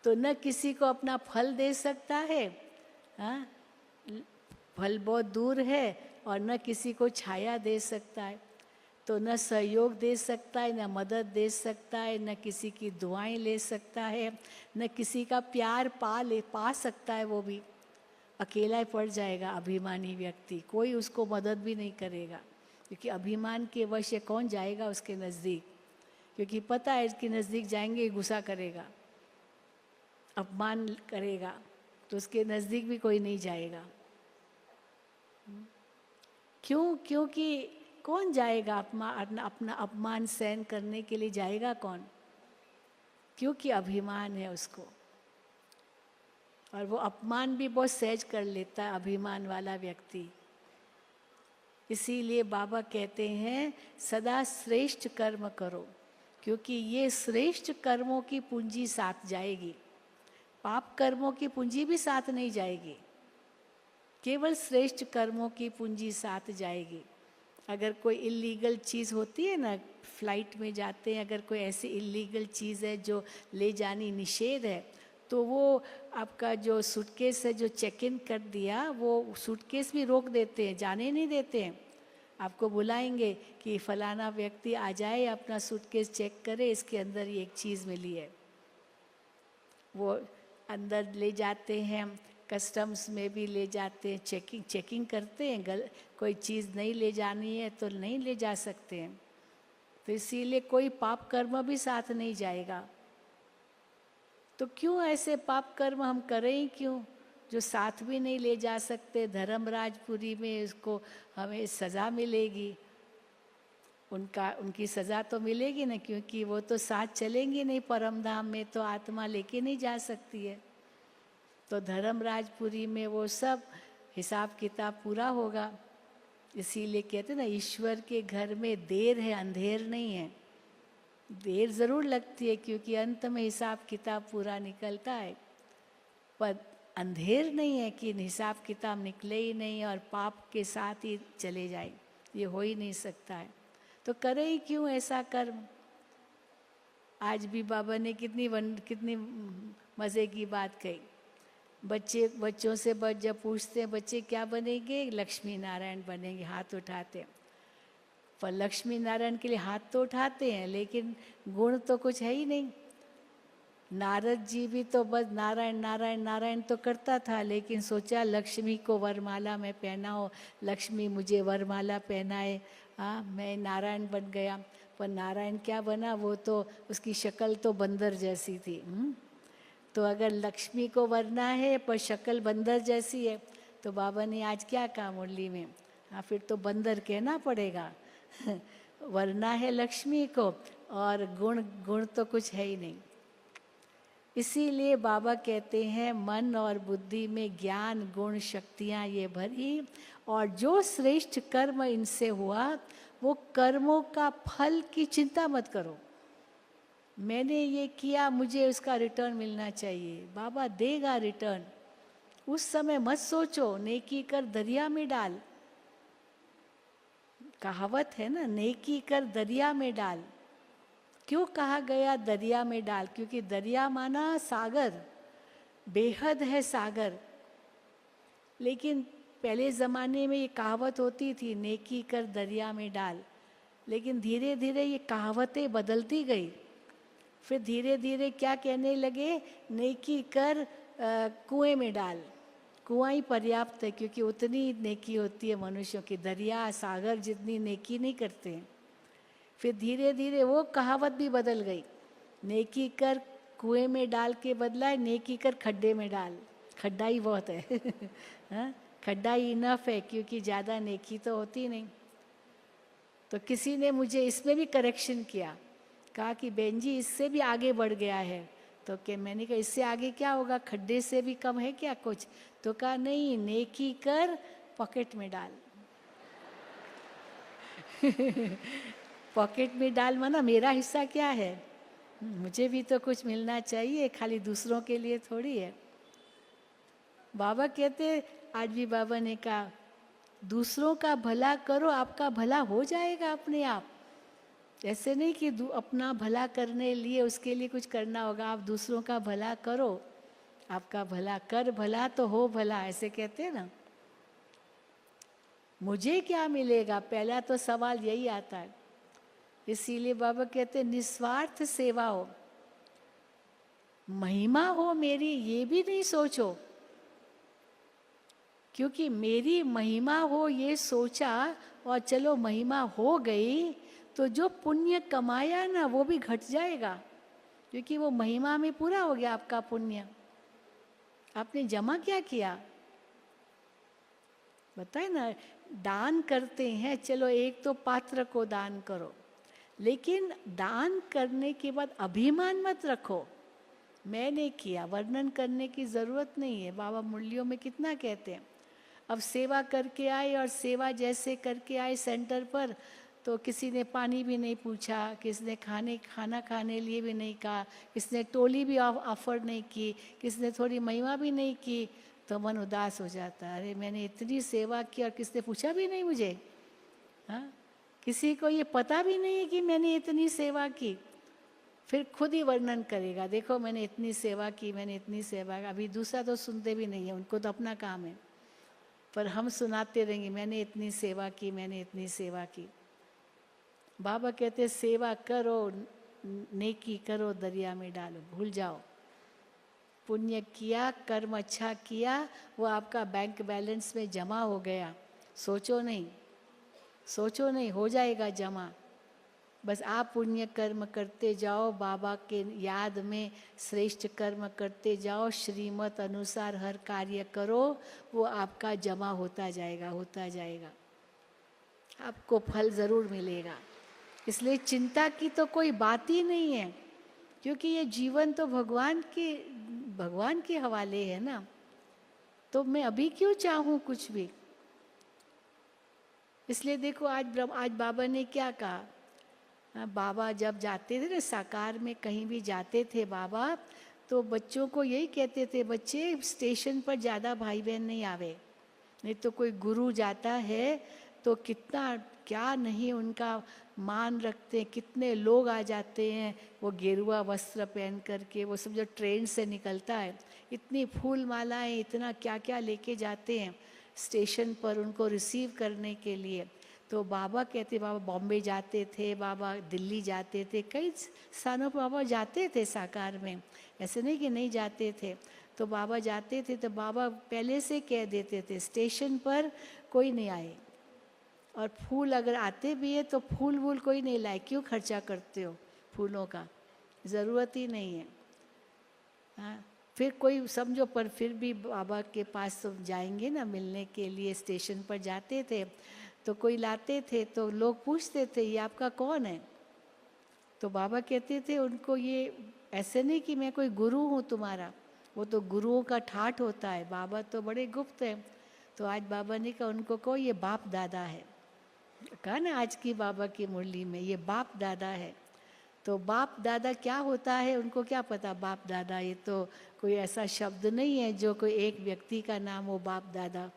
तो न किसी को अपना फल दे सकता है, हाँ, फल बहुत दूर है, और न किसी को छाया दे सकता है, तो न सहयोग दे सकता है, न मदद दे सकता है, न किसी की दुआएं ले सकता है, न किसी का प्यार पा सकता है। वो भी अकेला पड़ जाएगा अभिमानी व्यक्ति, कोई उसको मदद भी नहीं करेगा, क्योंकि अभिमान के वश कौन जाएगा उसके नज़दीक, क्योंकि पता है इसके नज़दीक जाएंगे गुस्सा करेगा, अपमान करेगा, तो उसके नज़दीक भी कोई नहीं जाएगा। क्यों? क्योंकि कौन जाएगा अपना अपमान सहन करने के लिए, जाएगा कौन? क्योंकि अभिमान है उसको, और वो अपमान भी बहुत सहज कर लेता है अभिमान वाला व्यक्ति। इसीलिए बाबा कहते हैं सदा श्रेष्ठ कर्म करो, क्योंकि ये श्रेष्ठ कर्मों की पूंजी साथ जाएगी, पाप कर्मों की पूंजी भी साथ नहीं जाएगी, केवल श्रेष्ठ कर्मों की पूंजी साथ जाएगी। अगर कोई इलीगल चीज़ होती है ना, फ्लाइट में जाते हैं, अगर कोई ऐसी इलीगल चीज़ है जो ले जानी निषेध है, तो वो आपका जो सूटकेस है जो चेक इन कर दिया, वो सूटकेस भी रोक देते हैं, जाने नहीं देते हैं। आपको बुलाएंगे कि फलाना व्यक्ति आ जाए, अपना सूटकेस चेक करे, इसके अंदर ये एक चीज़ मिली है। वो अंदर ले जाते हैं, कस्टम्स में भी ले जाते हैं, चेकिंग करते हैं, कोई चीज़ नहीं ले जानी है तो नहीं ले जा सकते हैं। तो इसीलिए कोई पाप कर्म भी साथ नहीं जाएगा। तो क्यों ऐसे पाप कर्म हम करें ही क्यों, जो साथ भी नहीं ले जा सकते? धर्मराजपुरी में उसको हमें सज़ा मिलेगी, उनकी सज़ा तो मिलेगी ना, क्योंकि वो तो साथ चलेंगे नहीं, परम धाम में तो आत्मा लेके नहीं जा सकती है। तो धर्मराजपुरी में वो सब हिसाब किताब पूरा होगा। इसीलिए कहते हैं ना, ईश्वर के घर में देर है, अंधेर नहीं है। देर ज़रूर लगती है, क्योंकि अंत में हिसाब किताब पूरा निकलता है, पर अंधेर नहीं है कि हिसाब किताब निकले ही नहीं और पाप के साथ ही चले जाए, ये हो ही नहीं सकता है। तो करे ही क्यों ऐसा कर्म? आज भी बाबा ने कितनी मज़े की बात कही। बच्चों से जब पूछते हैं बच्चे क्या बनेंगे, लक्ष्मी नारायण बनेंगे, हाथ उठाते हैं। पर लक्ष्मी नारायण के लिए हाथ तो उठाते हैं, लेकिन गुण तो कुछ है ही नहीं। नारद जी भी तो बस नारायण नारायण नारायण तो करता था, लेकिन सोचा लक्ष्मी को वरमाला में पहनाओ, लक्ष्मी मुझे वरमाला पहनाए, हाँ मैं नारायण बन गया। पर नारायण क्या बना, वो तो उसकी शक्ल तो बंदर जैसी थी। तो अगर लक्ष्मी को वरना है पर शक्ल बंदर जैसी है, तो बाबा ने आज क्या कहा मुरली में, हाँ फिर तो बंदर कहना पड़ेगा। वरना है लक्ष्मी को और गुण गुण तो कुछ है ही नहीं। इसीलिए बाबा कहते हैं मन और बुद्धि में ज्ञान गुण शक्तियाँ ये भरी, और जो श्रेष्ठ कर्म इनसे हुआ वो कर्मों का फल की चिंता मत करो। मैंने ये किया, मुझे उसका रिटर्न मिलना चाहिए, बाबा देगा रिटर्न। उस समय मत सोचो नेकी कर दरिया में डाल, कहावत है ना, नेकी कर दरिया में डाल। क्यों कहा गया दरिया में डाल? क्योंकि दरिया माना सागर, बेहद है सागर। लेकिन पहले ज़माने में ये कहावत होती थी नेकी कर दरिया में डाल, लेकिन धीरे धीरे ये कहावतें बदलती गई। फिर धीरे धीरे क्या कहने लगे, नेकी कर कुएं में डाल। कुआं ही पर्याप्त है, क्योंकि उतनी नेकी होती है मनुष्यों की, दरिया सागर जितनी नेकी नहीं करते हैं। फिर धीरे धीरे वो कहावत भी बदल गई, नेकी कर कुएं में डाल के बदला है नेकी कर खड्डे में डाल। खड्डा ही बहुत है। हाँ, खड्डा ही इनफ है, क्योंकि ज़्यादा नेकी तो होती नहीं। तो किसी ने मुझे इसमें भी करेक्शन किया, कहा कि बहन जी इससे भी आगे बढ़ गया है। तो क्या, मैंने कहा इससे आगे क्या होगा, खड्डे से भी कम है क्या कुछ? तो कहा नहीं, नेकी कर पॉकेट में डाल। पॉकेट में डाल माना मेरा हिस्सा क्या है, मुझे भी तो कुछ मिलना चाहिए, खाली दूसरों के लिए थोड़ी है। बाबा कहते, आज भी बाबा ने कहा दूसरों का भला करो, आपका भला हो जाएगा अपने आप। ऐसे नहीं कि अपना भला करने लिए उसके लिए कुछ करना होगा, आप दूसरों का भला करो, आपका भला कर भला तो हो भला, ऐसे कहते हैं ना। मुझे क्या मिलेगा, पहला तो सवाल यही आता है। इसीलिए बाबा कहते निस्वार्थ सेवा हो, महिमा हो मेरी ये भी नहीं सोचो, क्योंकि मेरी महिमा हो ये सोचा और चलो महिमा हो गई तो जो पुण्य कमाया ना वो भी घट जाएगा, क्योंकि वो महिमा में पूरा हो गया आपका पुण्य। आपने जमा क्या किया बताए ना, दान करते हैं, चलो एक तो पात्र को दान करो, लेकिन दान करने के बाद अभिमान मत रखो, मैंने किया, वर्णन करने की ज़रूरत नहीं है। बाबा मुरलियों में कितना कहते हैं, अब सेवा करके आए और सेवा जैसे करके आए सेंटर पर, तो किसी ने पानी भी नहीं पूछा, किसी ने खाना खाने लिए भी नहीं कहा, किसी ने टोली भी ऑफर नहीं की, किसी ने थोड़ी महिमा भी नहीं की, तो मन उदास हो जाता है। अरे मैंने इतनी सेवा की और किसने पूछा भी नहीं मुझे। हाँ, किसी को ये पता भी नहीं है कि मैंने इतनी सेवा की, फिर खुद ही वर्णन करेगा, देखो मैंने इतनी सेवा की, मैंने इतनी सेवा की। अभी दूसरा तो सुनते भी नहीं है, उनको तो अपना काम है, पर हम सुनाते रहेंगे मैंने इतनी सेवा की, मैंने इतनी सेवा की। बाबा कहते सेवा करो, नेकी करो, दरिया में डालो, भूल जाओ। पुण्य किया, कर्म अच्छा किया, वो आपका बैंक बैलेंस में जमा हो गया। सोचो नहीं, सोचो नहीं, हो जाएगा जमा। बस आप पुण्य कर्म करते जाओ, बाबा के याद में श्रेष्ठ कर्म करते जाओ, श्रीमत अनुसार हर कार्य करो, वो आपका जमा होता जाएगा, होता जाएगा, आपको फल ज़रूर मिलेगा। इसलिए चिंता की तो कोई बात ही नहीं है, क्योंकि ये जीवन तो भगवान के हवाले है ना। तो मैं अभी क्यों चाहूँ कुछ भी। इसलिए देखो आज बाबा ने क्या कहा, बाबा जब जाते थे ना साकार में, कहीं भी जाते थे बाबा, तो बच्चों को यही कहते थे, बच्चे स्टेशन पर ज़्यादा भाई बहन नहीं आवे, नहीं तो कोई गुरु जाता है तो कितना क्या नहीं उनका मान रखते हैं, कितने लोग आ जाते हैं वो गेरुआ वस्त्र पहन करके, वो सब जो ट्रेन से निकलता है, इतनी फूल मालाएं, इतना क्या क्या लेके जाते हैं स्टेशन पर उनको रिसीव करने के लिए। तो बाबा कहते, बाबा बॉम्बे जाते थे, बाबा दिल्ली जाते थे, कई स्थानों पर बाबा जाते थे साकार में, ऐसे नहीं कि नहीं जाते थे। तो बाबा जाते थे तो बाबा पहले से कह देते थे स्टेशन पर कोई नहीं आए, और फूल अगर आते भी है तो फूल वूल कोई नहीं लाए, क्यों खर्चा करते हो फूलों का, ज़रूरत ही नहीं है। हाँ, फिर कोई समझो, पर फिर भी बाबा के पास तो जाएंगे ना मिलने के लिए, स्टेशन पर जाते थे तो कोई लाते थे तो लोग पूछते थे ये आपका कौन है, तो बाबा कहते थे उनको ये ऐसे नहीं कि मैं कोई गुरु हूँ तुम्हारा, वो तो गुरुओं का ठाठ होता है, बाबा तो बड़े गुप्त है। तो आज बाबा ने कहा उनको कहो ये बाप दादा है, कहा ना आज की बाबा की मुरली में ये बाप दादा है। तो बाप दादा क्या होता है उनको क्या पता, बाप दादा ये तो कोई ऐसा शब्द नहीं है जो कोई एक व्यक्ति का नाम हो बाप दादा,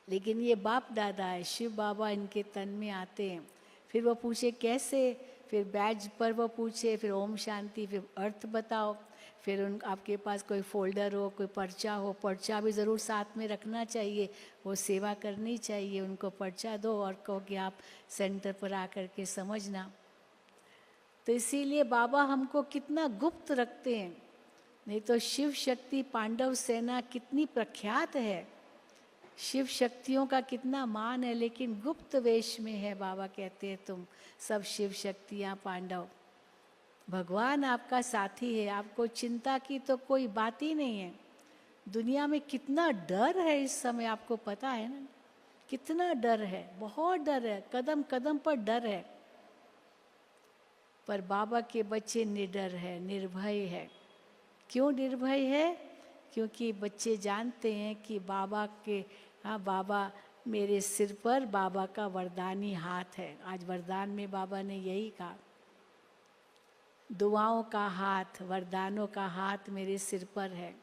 लेकिन ये बाप दादा है। शिव बाबा इनके तन में आते हैं, फिर वो पूछे कैसे, फिर बैज पर वो पूछे, फिर ओम शांति, फिर अर्थ बताओ, फिर उन आपके पास कोई फोल्डर हो, कोई पर्चा हो, पर्चा भी ज़रूर साथ में रखना चाहिए, वो सेवा करनी चाहिए, उनको पर्चा दो और कहो कि आप सेंटर पर आकर के समझना। तो इसीलिए बाबा हमको कितना गुप्त रखते हैं, नहीं तो शिव शक्ति पांडव सेना कितनी प्रख्यात है, शिव शक्तियों का कितना मान है, लेकिन गुप्त वेश में है। बाबा कहते हैं तुम सब शिव शक्तियाँ पांडव, भगवान आपका साथी है, आपको चिंता की तो कोई बात ही नहीं है। दुनिया में कितना डर है इस समय, आपको पता है ना, कितना डर है, बहुत डर है, कदम कदम पर डर है। पर बाबा के बच्चे निडर है, निर्भय है। क्यों निर्भय है? क्योंकि बच्चे जानते हैं कि बाबा के, हाँ बाबा मेरे सिर पर, बाबा का वरदानी हाथ है। आज वरदान में बाबा ने यही कहा, दुआओं का हाथ, वरदानों का हाथ मेरे सिर पर है,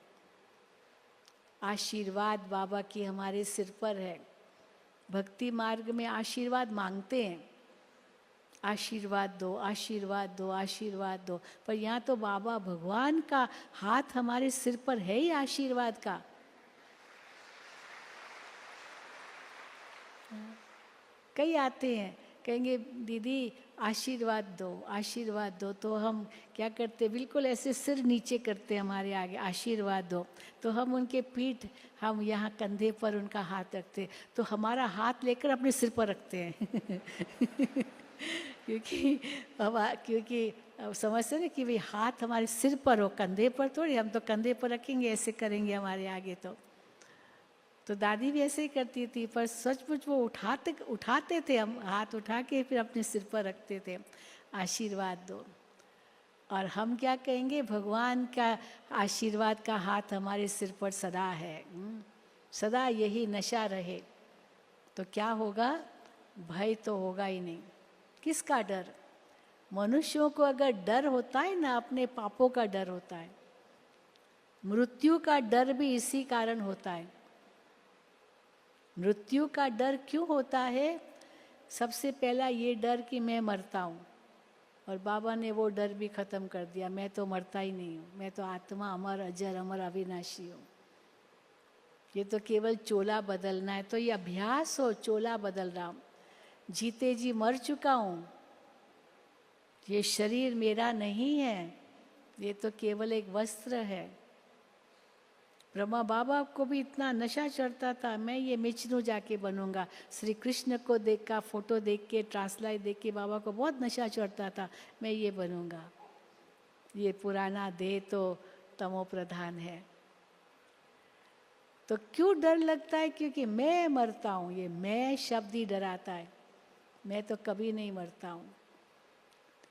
आशीर्वाद बाबा की हमारे सिर पर है। भक्ति मार्ग में आशीर्वाद मांगते हैं, आशीर्वाद दो, आशीर्वाद दो, आशीर्वाद दो, पर यहाँ तो बाबा भगवान का हाथ हमारे सिर पर है ही आशीर्वाद का। कई आते हैं कहेंगे दीदी आशीर्वाद दो, आशीर्वाद दो, तो हम क्या करते, बिल्कुल ऐसे सिर नीचे करते हमारे आगे, आशीर्वाद दो, तो हम उनके पीठ, हम यहाँ कंधे पर उनका हाथ रखते, तो हमारा हाथ लेकर अपने सिर पर रखते हैं क्योंकि समझते ना कि भाई हाथ हमारे सिर पर हो, कंधे पर थोड़ी, हम तो कंधे पर रखेंगे, ऐसे करेंगे हमारे आगे। तो दादी भी ऐसे ही करती थी, पर सचमुच वो उठाते थे, हम हाथ उठा के फिर अपने सिर पर रखते थे, आशीर्वाद दो। और हम क्या कहेंगे, भगवान का आशीर्वाद का हाथ हमारे सिर पर सदा है, सदा यही नशा रहे, तो क्या होगा, भय तो होगा ही नहीं। किसका डर? मनुष्यों को अगर डर होता है ना, अपने पापों का डर होता है, मृत्यु का डर भी इसी कारण होता है। मृत्यु का डर क्यों होता है? सबसे पहला ये डर कि मैं मरता हूँ, और बाबा ने वो डर भी खत्म कर दिया, मैं तो मरता ही नहीं हूँ, मैं तो आत्मा अमर अजर अमर अविनाशी हूँ। ये तो केवल चोला बदलना है, तो ये अभ्यास हो, चोला बदल रहा हूँ, जीते जी मर चुका हूँ, ये शरीर मेरा नहीं है, ये तो केवल एक वस्त्र है। ब्रह्मा बाबा को भी इतना नशा चढ़ता था, मैं ये मिचनू जाके बनूंगा। श्री कृष्ण को देख का फोटो देख के, ट्रांसलाइट देख के बाबा को बहुत नशा चढ़ता था, मैं ये बनूंगा, ये पुराना देह तो तमो प्रधान है। तो क्यों डर लगता है? क्योंकि मैं मरता हूँ, ये मैं शब्द ही डराता है, मैं तो कभी नहीं मरता हूँ,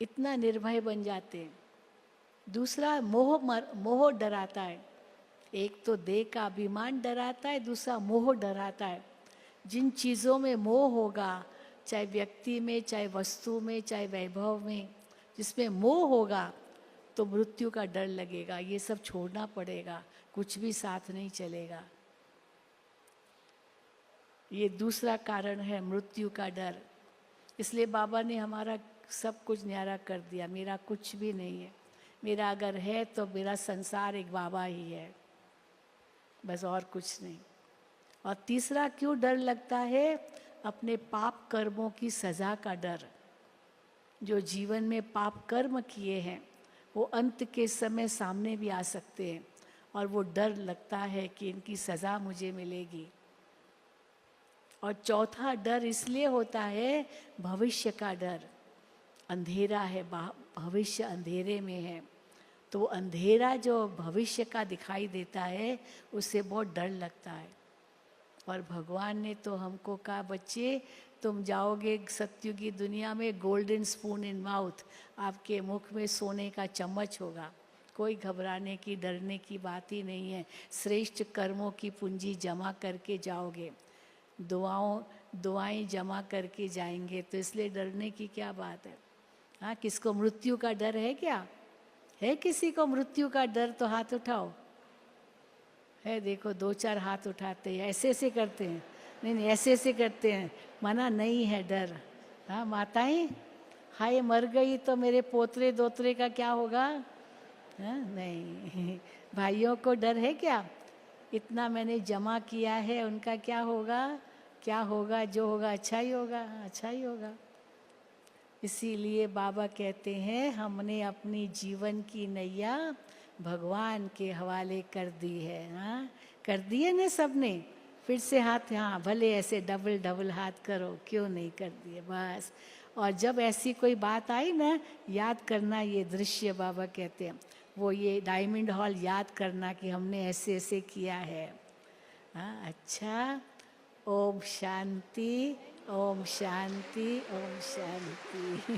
इतना निर्भय बन जाते हैं। दूसरा मोह डराता है, एक तो देह का अभिमान डराता है, दूसरा मोह डराता है। जिन चीज़ों में मोह होगा, चाहे व्यक्ति में, चाहे वस्तु में, चाहे वैभव में, जिसमें मोह होगा तो मृत्यु का डर लगेगा, ये सब छोड़ना पड़ेगा, कुछ भी साथ नहीं चलेगा। ये दूसरा कारण है मृत्यु का डर। इसलिए बाबा ने हमारा सब कुछ न्यारा कर दिया, मेरा कुछ भी नहीं है, मेरा अगर है तो मेरा संसार एक बाबा ही है, बस और कुछ नहीं। और तीसरा क्यों डर लगता है? अपने पाप कर्मों की सज़ा का डर। जो जीवन में पाप कर्म किए हैं वो अंत के समय सामने भी आ सकते हैं, और वो डर लगता है कि इनकी सज़ा मुझे मिलेगी। और चौथा डर इसलिए होता है, भविष्य का डर। अंधेरा है, भविष्य अंधेरे में है, तो अंधेरा जो भविष्य का दिखाई देता है उससे बहुत डर लगता है। और भगवान ने तो हमको कहा, बच्चे तुम जाओगे सत्युग की दुनिया में, गोल्डन स्पून इन माउथ, आपके मुख में सोने का चम्मच होगा। कोई घबराने की, डरने की बात ही नहीं है। श्रेष्ठ कर्मों की पूंजी जमा करके जाओगे, दुआएं जमा करके जाएंगे, तो इसलिए डरने की क्या बात है। हाँ, किसको मृत्यु का डर है क्या? है किसी को मृत्यु का डर? तो हाथ उठाओ। है, देखो 2-4 हाथ उठाते हैं, ऐसे ऐसे करते हैं। नहीं नहीं, ऐसे ऐसे करते हैं, मना नहीं है डर। हाँ माताएं, हाय मर गई तो मेरे पोतरे दोतरे का क्या होगा? हाँ नहीं। भाइयों को डर है क्या? इतना मैंने जमा किया है, उनका क्या होगा? क्या होगा? जो होगा अच्छा ही होगा, अच्छा ही होगा। इसीलिए बाबा कहते हैं, हमने अपनी जीवन की नैया भगवान के हवाले कर दी है। हाँ, कर दिए ना सबने? फिर से हाथ, हाँ भले ऐसे डबल डबल हाथ करो, क्यों नहीं कर दिए? बस। और जब ऐसी कोई बात आई ना, याद करना ये दृश्य, बाबा कहते हैं वो ये डायमंड हॉल याद करना कि हमने ऐसे ऐसे किया है। हाँ अच्छा। ओम शांति, ओम शांति, ओम शांति।